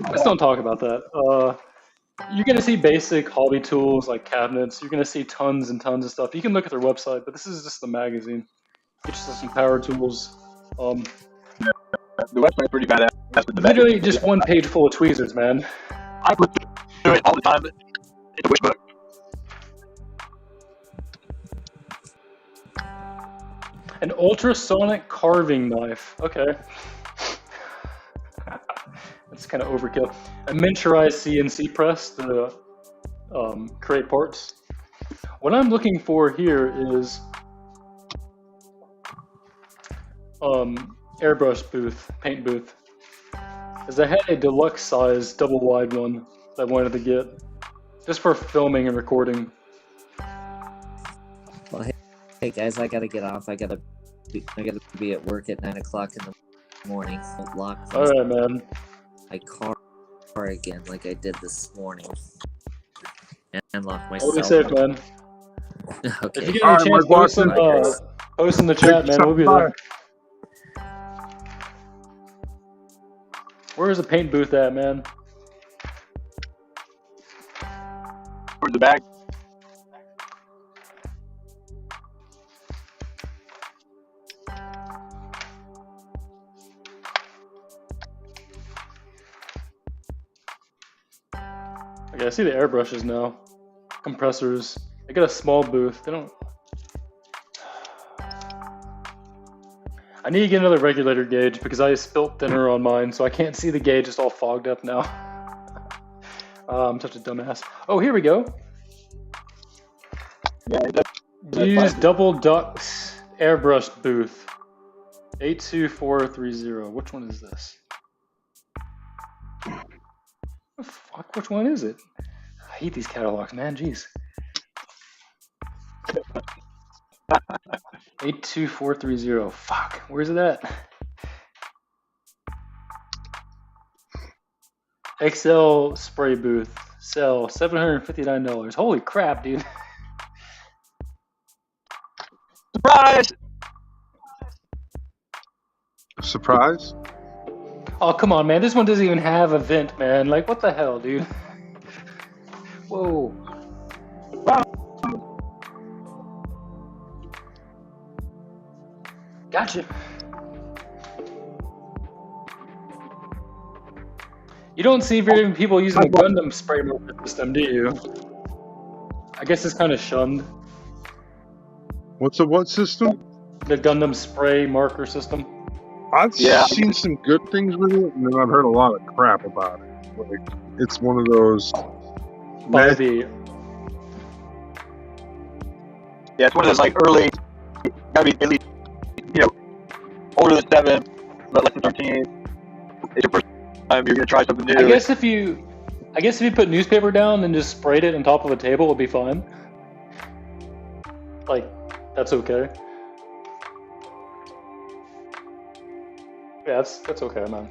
Let's don't talk about that. You're going to see basic hobby tools like cabinets. You're going to see tons and tons of stuff. You can look at their website, but this is just the magazine. Get yourself some power tools. The website's pretty badass. Literally just one page full of tweezers, man. I flip through it all the time. It's a wish book. An ultrasonic carving knife. Okay. That's kind of overkill. A miniaturized CNC press to create parts. What I'm looking for here is airbrush booth, paint booth. Because I had a deluxe size double wide one that I wanted to get just for filming and recording. Well, hey guys, I gotta get off. I gotta be at work at 9 o'clock in the morning. All right, man. My car again, like I did this morning, and lock my Be safe, man. Okay. If you get a chance, post in the chat, man. We'll be there. Where's the paint booth at, man? Where's the bag? Okay, I see the airbrushes now. Compressors. They got a small booth. They don't. I need to get another regulator gauge because I spilt thinner on mine, so I can't see the gauge. It's all fogged up now. I'm such a dumbass. Oh, here we go. Use double ducks airbrush booth. 82430. Which one is this? Oh, fuck, which one is it? I hate these catalogs, man. Jeez. 82430. Fuck, where's it at? XL spray booth. Sell $759. Holy crap, dude. Surprise! Surprise? Oh, come on, man. This one doesn't even have a vent, man. Like, what the hell, dude? Whoa. Gotcha. You don't see very many people using the Gundam spray marker system, do you? I guess it's kind of shunned. What's the what system? The Gundam spray marker system. I've Yeah. seen some good things with it, and then I've heard a lot of crap about it. Like, it's one of those. By the Yeah, it's one of those like early, gotta be at least, older than 7, but less than 13. It's your first time you're gonna try something new. I guess if you put newspaper down and just sprayed it on top of a table, it would be fine. Like, that's okay. Yeah, that's okay, man.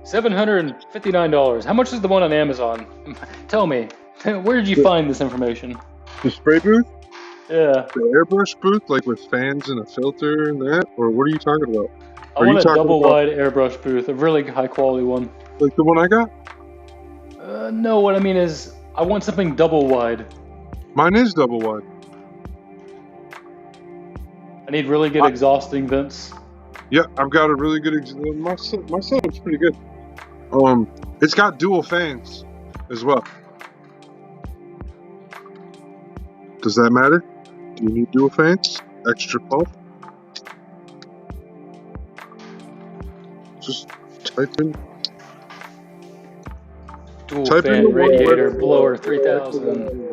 $759. How much is the one on Amazon? Tell me, where did you find this information? The spray booth? Yeah. The airbrush booth, like with fans and a filter and that? Or what are you talking about? I want a double wide airbrush booth, a really high quality one. Like the one I got? No, what I mean is, I want something double wide. Mine is double wide. I need really good exhausting vents. Yeah, I've got a really good. My setup's pretty good. It's got dual fans as well. Does that matter? Do you need dual fans? Extra pulp? Just type in. Dual fan radiator blower 3000.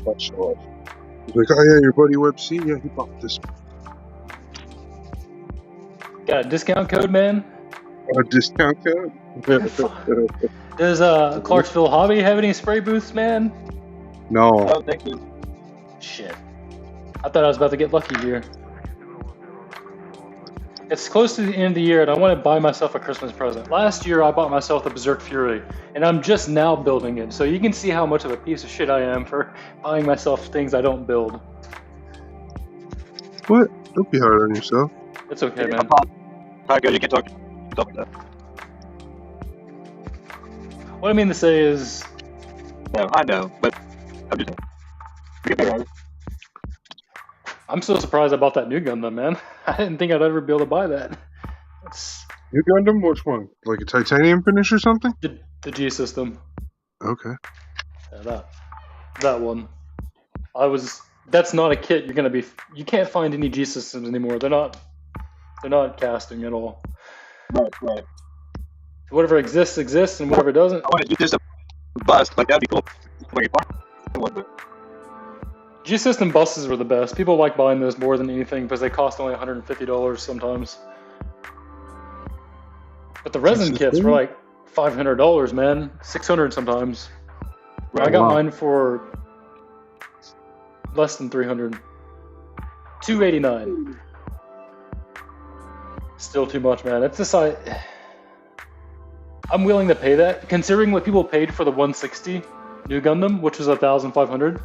He's like, oh yeah, your buddy Web C, yeah, he bought this. Got a discount code, man? A discount code? Does Clarksville Hobby have any spray booths, man? No. Oh, thank you. Shit. I thought I was about to get lucky here. It's close to the end of the year and I want to buy myself a Christmas present. Last year I bought myself the Berserk Fury and I'm just now building it. So you can see how much of a piece of shit I am for buying myself things I don't build. What? Don't be hard on yourself. It's okay, man. Alright, good. You can talk stuff like that. What I mean to say is... No, I know, but I'm just... Get better at it. I'm so surprised I bought that new Gundam, man. I didn't think I'd ever be able to buy that. That's... New Gundam? Which one? Like a titanium finish or something? The G system. Okay. Yeah, that one. That's not a kit you're gonna be... You can't find any G systems anymore. They're not casting at all. Right. Whatever exists, and whatever doesn't. I want to do this a bust, like that'd be cool. Like, G-System buses were the best. People like buying those more than anything because they cost only $150 sometimes. But the resin kits were like $500, man. $600 sometimes. I got mine for less than $300. $289. Still too much, man. It's just I'm willing to pay that, considering what people paid for the 160 New Gundam, which was $1,500.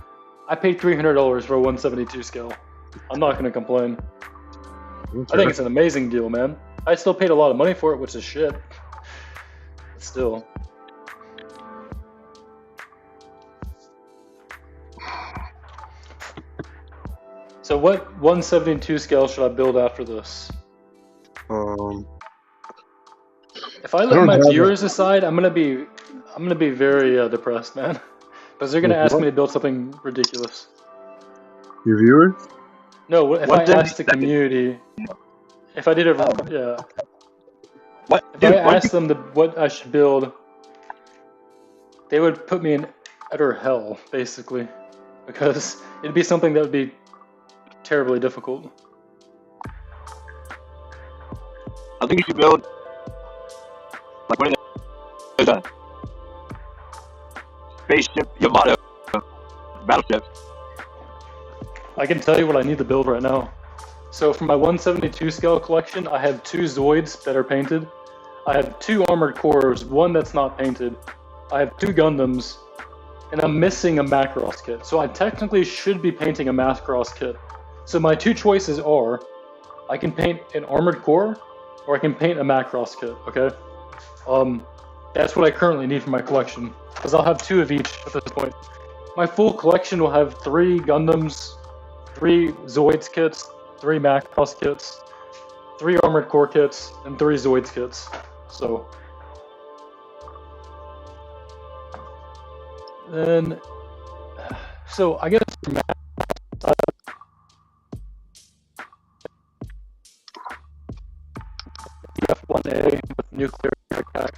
I paid $300 for a 172 scale. I'm not gonna complain. I think it's an amazing deal, man. I still paid a lot of money for it, which is shit. But still. So what 172 scale should I build after this? If I let my viewers decide, I'm gonna be very depressed, man. Because they're gonna ask me to build something ridiculous. Your viewers? No, if I asked the community, if I did yeah. What? If I asked them what I should build, they would put me in utter hell, basically, because it'd be something that would be terribly difficult. I think you should build like one of those spaceship Yamato battleships. I can tell you what I need to build right now. So for my 172 scale collection, I have 2 Zoids that are painted. I have 2 armored cores, 1 that's not painted. I have 2 Gundams, and I'm missing a Macross kit. So I technically should be painting a Macross kit. So my 2 choices are, I can paint an armored core, or I can paint a Macross kit, okay? That's what I currently need for my collection, because I'll have 2 of each at this point. My full collection will have 3 Gundams, 3 Zoids kits, 3 Macross kits, 3 armored core kits, and 3 Zoids kits. So then So I guess for Matt, F1A with nuclear attack.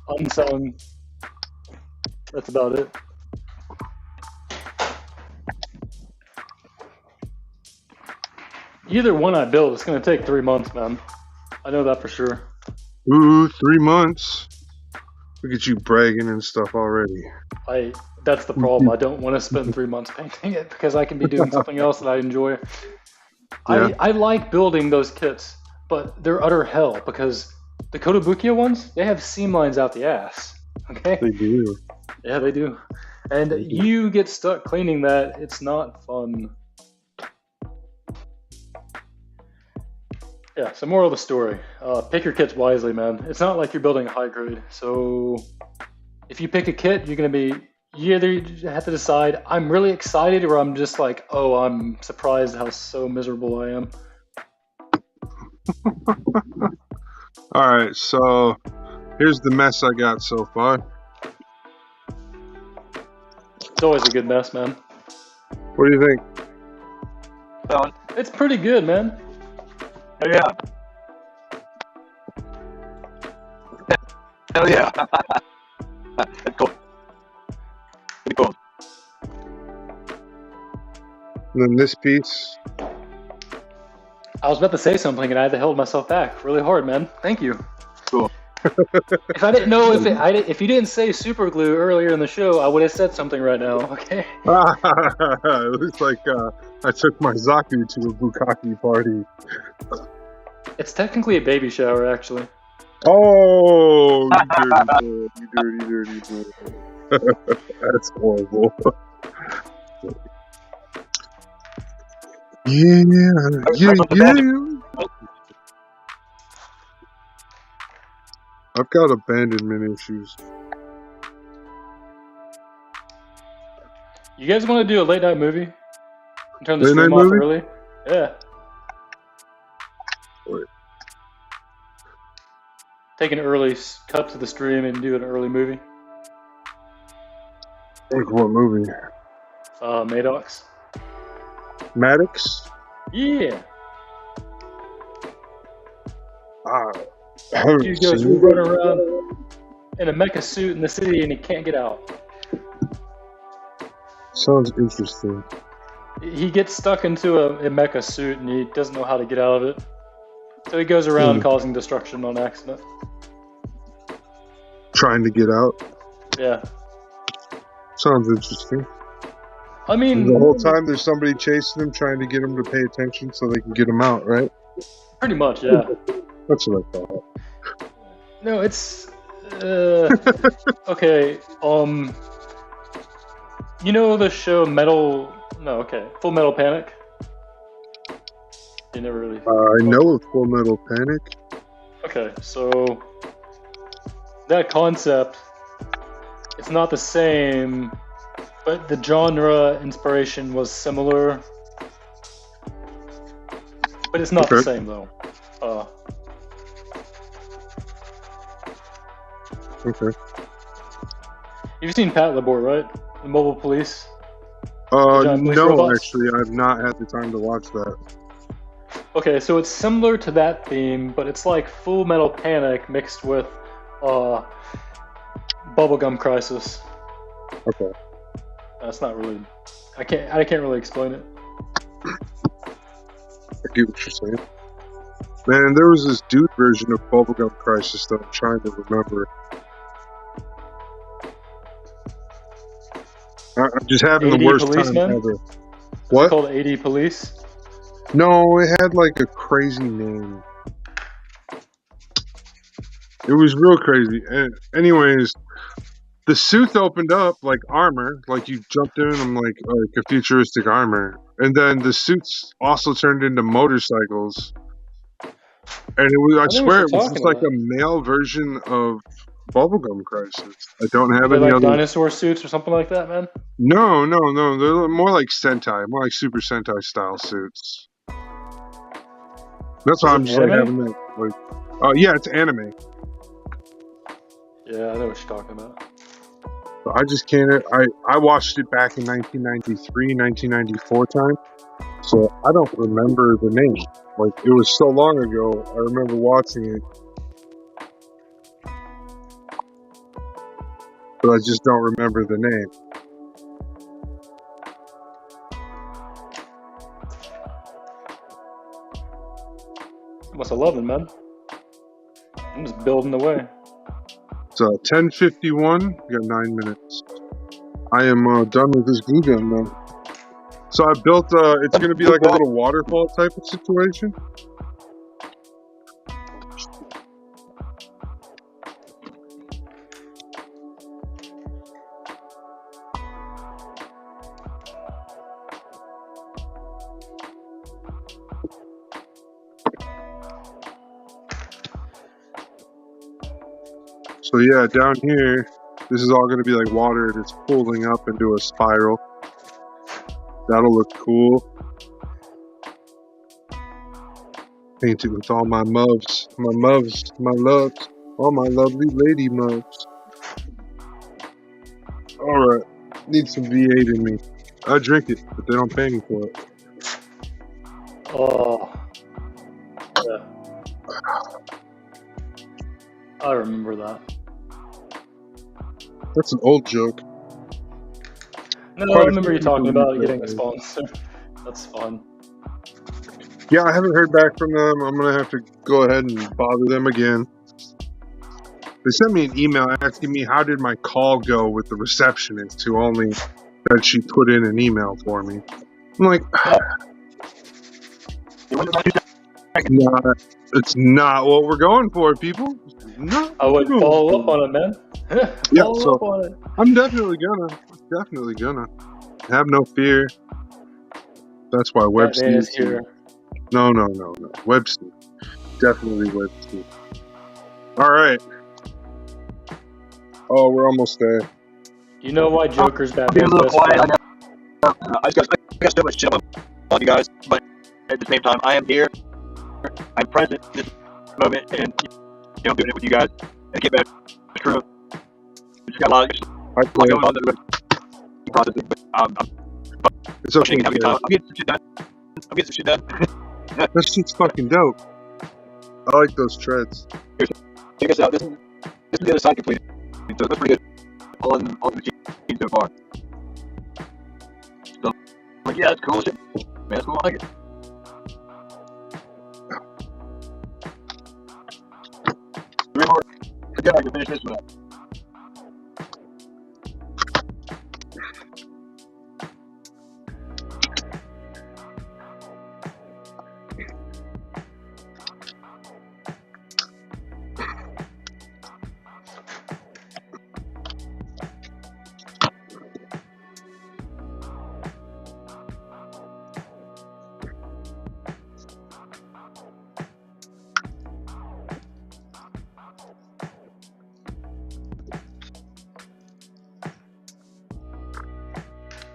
Unsung. That's about it. Either one I build, it's going to take 3 months, man. I know that for sure. Ooh, 3 months. Look at you bragging and stuff already. That's the problem. I don't want to spend 3 months painting it because I can be doing something else that I enjoy. Yeah. I like building those kits, but they're utter hell because the Kotobukiya ones, they have seam lines out the ass. Okay? They do. Yeah, they do. And you get stuck cleaning that. It's not fun. Yeah, so moral of the story. Pick your kits wisely, man. It's not like you're building a high grade. So if you pick a kit, you're going to be... You either have to decide, I'm really excited, or I'm just like, oh, I'm surprised how so miserable I am. All right, so here's the mess I got so far. It's always a good mess, man. What do you think? It's pretty good, man. Oh, yeah. Hell yeah. That's cool. Pretty cool. And then this piece. I was about to say something and I had to hold myself back really hard, man. Thank you. Cool. If I didn't know if you didn't say super glue earlier in the show, I would have said something right now. Okay. It looks like I took my Zaku to a bukkake party. It's technically a baby shower, actually. Oh, you dirty boy. That's horrible. Yeah. I've got abandonment issues. You guys want to do a late night movie? Turn the Late stream night off movie? early? Yeah. Wait. Take an early cut to the stream and do an early movie. Like what movie? Maddox. Maddox? Yeah. I haven't Dude goes seen it. running around in a mecha suit in the city and he can't get out. Sounds interesting. He gets stuck into a mecha suit and he doesn't know how to get out of it. So he goes around causing destruction on accident. Trying to get out? Yeah. Sounds interesting. I mean... And the whole time there's somebody chasing him, trying to get him to pay attention so they can get him out, right? Pretty much, yeah. That's what I thought. No, it's... okay, you know the show Full Metal Panic? You never really... I know of Full Metal Panic. Okay, so... That concept, it's not the same, but the genre inspiration was similar. But it's not the same, though. Okay. You've seen Pat Labor, right? The Mobile Police? No, robots? actually, I've not had the time to watch that. Okay, so it's similar to that theme, but it's like Full Metal Panic mixed with Bubblegum Crisis. Okay. That's not really... I can't really explain it. I get what you're saying. Man, there was this dude version of Bubblegum Crisis that I'm trying to remember. I'm just having the worst time ever. What? It's called AD Police? No, it had like a crazy name. It was real crazy. And anyways, the suits opened up like armor, like you jumped in them like a futuristic armor. And then the suits also turned into motorcycles. And it was, I swear it was just like a male version of Bubblegum Crisis. I don't have They're any like other. dinosaur suits or something like that, man. No. They're more like Sentai, more like Super Sentai style suits. That's why Is I'm it just like anime? having that. Like, oh yeah, it's anime. Yeah, I know what you're talking about. I just can't. I watched it back in 1993, 1994 time, so I don't remember the name. Like it was so long ago. I remember watching it, but I just don't remember the name. Almost 11, man. I'm just building away. So 10:51. We got 9 minutes. I am done with this glue gun though. So I built. It's gonna be like a little waterfall type of situation. So yeah, down here, this is all going to be like water and it's pulling up into a spiral. That'll look cool. Paint it with all my loves, my loves, all my lovely lady mugs. Alright, need some V8 in me. I drink it, but they don't pay me for it. Oh. Yeah. I remember that. That's an old joke. No, I remember you talking about getting a sponsor. That's fun. Yeah, I haven't heard back from them. I'm going to have to go ahead and bother them again. They sent me an email asking me how did my call go with the receptionist who only said she put in an email for me. I'm like, no, it's not what we're going for, people. I would follow up on it, man. Follow up on it. I'm definitely gonna. Have no fear. That's why Webster is here. No. Webster. Definitely Webster. Alright. Oh, we're almost there. You know why Joker's I'll be a Batman's little best quiet. friend? I got so much shit on you guys, but at the same time, I am here. I'm present in this moment, and I'm doing it with you guys. And get back to the crew. Just got a lot going on the processing, but it's okay. I'm getting some shit done. That shit's fucking dope. I like those treads. Check us out. This is the other side completed. So that's pretty good on the machine so far. So, like, yeah, that's cool shit. Man, that's cool. I like it. Three more. Yeah, I can finish this one up.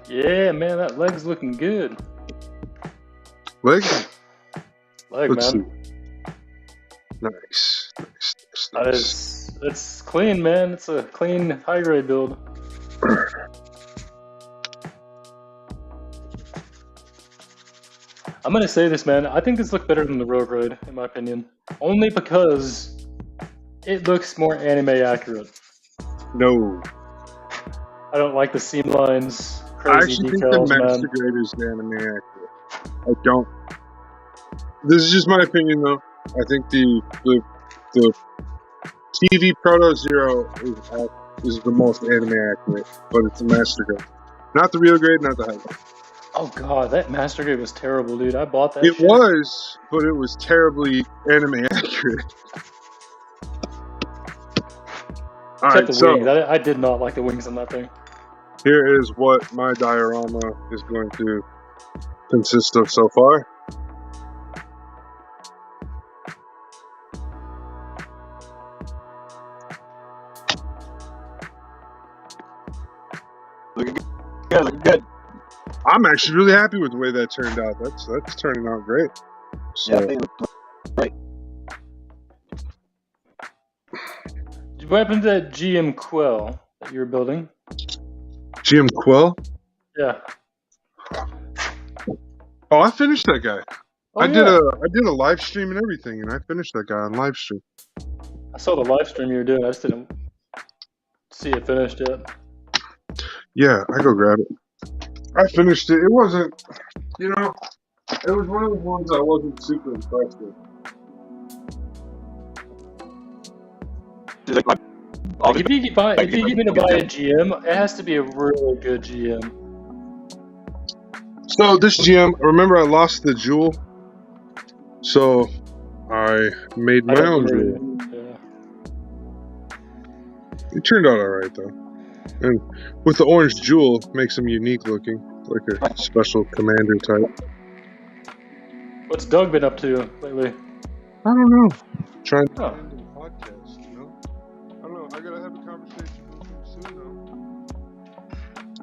Yeah, man, that leg's looking good. Leg, Let's man. See. Nice. It's clean, man. It's a clean high grade build. I'm gonna say this, man. I think this looks better than the Road Raid, in my opinion. Only because it looks more anime accurate. No. I don't like the seam lines, crazy I actually details, think the man. Master Grade is anime accurate. I don't. This is just my opinion, though. I think the TV Proto Zero is the most anime accurate, but it's the Master Grade. Not the real grade, not the high grade. Oh god, that Master Grade was terrible, dude. I bought that It shit. was, but it was terribly anime accurate. Except the wings. I did not like the wings on that thing. Here is what my diorama is going to consist of so far. Looking good. Looking good. I'm actually really happy with the way that turned out. That's turning out great. So, Yeah, they look great. What happened to that GM Quill that you were building? GM Quill? Yeah. Oh, I finished that guy. Oh, I yeah. did a live stream and everything, and I finished that guy on live stream. I saw the live stream you were doing. I just didn't see it finished yet. Yeah, I go grab it. I finished it. It wasn't, it was one of the ones I wasn't super impressed with. If you get me to buy a GM, it has to be a really good GM. So this GM, remember I lost the jewel, so I made my own jewel. Yeah. It turned out alright though. And with the orange jewel, makes him unique looking, like a special commander type. What's Doug been up to lately? I don't know. Trying to Oh. end the podcast, I don't know. I gotta have a conversation with him soon though.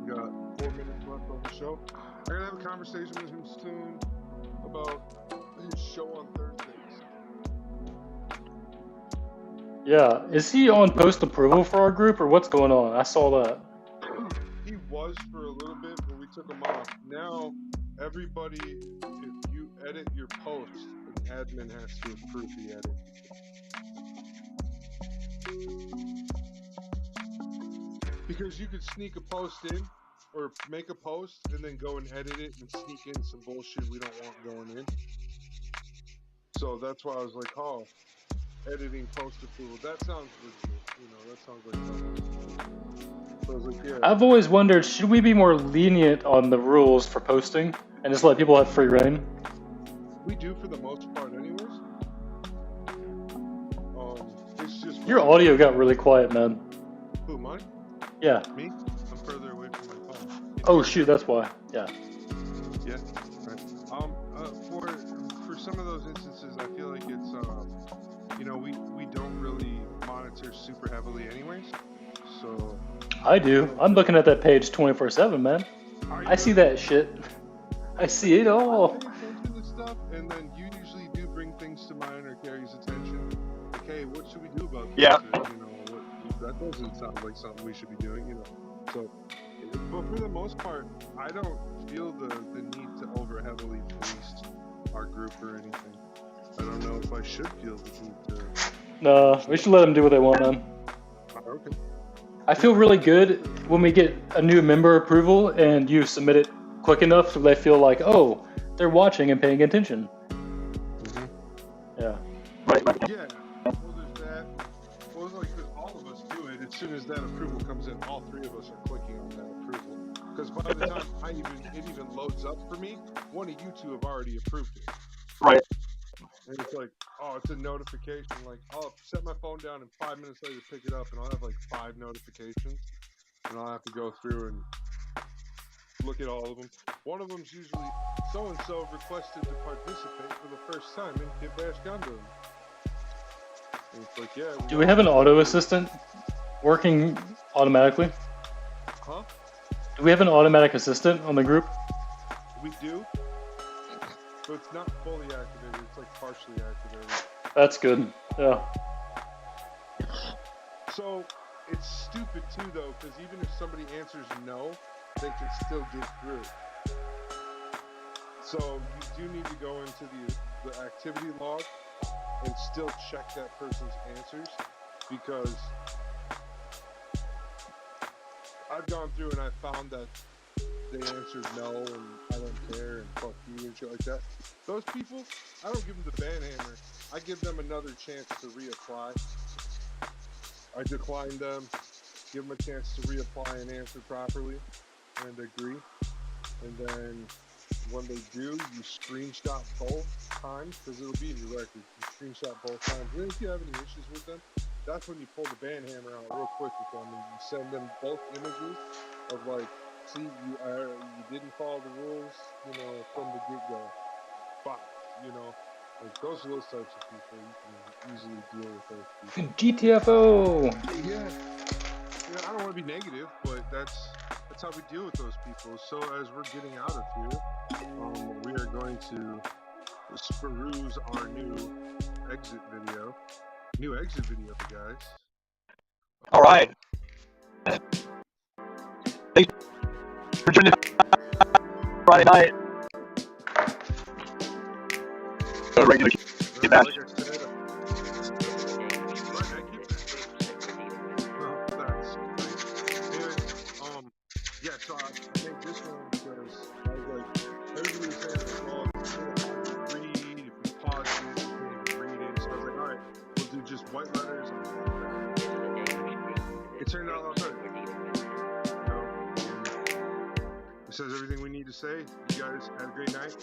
We got 4 minutes left on the show. I gotta have a conversation with him soon about his show on Thursdays. Yeah. Is he on post approval for our group or what's going on? I saw that. He was for a little bit, but we took him off. Now, everybody, if you edit your post, an admin has to approve the edit. Because you could sneak a post in, or make a post, and then go and edit it and sneak in some bullshit we don't want going in. So that's why I was like, oh, editing post approval. That sounds legit, that sounds like something. So I was like, yeah. I've always wondered, should we be more lenient on the rules for posting and just let people have free reign? We do for the most part anyways. It's just... Your audio got really quiet, man. Who, mine? Yeah. Me? I'm further away from my phone. Oh shoot, that's why. Yeah. Yeah. Right. For some of those instances, I feel like it's we don't really monitor super heavily anyways. So I do. I'm looking at that page 24/7, man. I see that shit. I see it all. I pay attention to stuff, and then you usually do bring things to mine or Carrie's attention. Like, hey, what should we do about this? Yeah. Or, that doesn't sound like something we should be doing, So, but for the most part, I don't feel the need to over heavily police our group or anything. I don't know if I should feel the need to. No, we should let them do what they want, man. Okay. I feel really good when we get a new member approval and you submit it quick enough so they feel like, oh, they're watching and paying attention. Mm-hmm. Yeah. Right. Yeah. Well, there's that. Well, it's like, because all of us do it. As soon as that approval comes in, all three of us are clicking on that approval. Because by the time it even loads up for me, one of you two have already approved it. Right. And it's like, oh, it's a notification. Like, I'll set my phone down and 5 minutes later pick it up, and I'll have like 5 notifications, and I'll have to go through and look at all of them. One of them's usually so-and-so requested to participate for the first time in Kitbash Gundam. And it's like, yeah. Do we have an auto assistant working automatically? Huh? Do we have an automatic assistant on the group? We do. So it's not fully activated, it's like partially activated. That's good. Yeah. So it's stupid too though, because even if somebody answers no, they can still get through. So you do need to go into the activity log and still check that person's answers, because I've gone through and I found that they answered no and I don't care and fuck you and shit like that. Those people, I don't give them the ban hammer. I give them another chance to reapply. I decline them, give them a chance to reapply and answer properly and agree. And then when they do, you screenshot both times, because it'll be in your record. You screenshot both times. And if you have any issues with them, that's when you pull the ban hammer out real quick with them and you send them both images of like, see, you didn't follow the rules, from the get-go. But, like those are those types of people. You can easily deal with those people. GTFO! Yeah. I don't want to be negative, but that's that's how we deal with those people. So as we're getting out of here, we are going to peruse our new exit video, guys. All right. Thanks for joining us Friday night. Regular Kitbash. Like I said, yeah, so I made this one because I was like, everybody was saying, well, it's a little hard to read. If we pause it, we can't even read it. So I was like, all right, we'll do just white letters. It turned out a lot better. It says everything we need to say. You guys have a great night.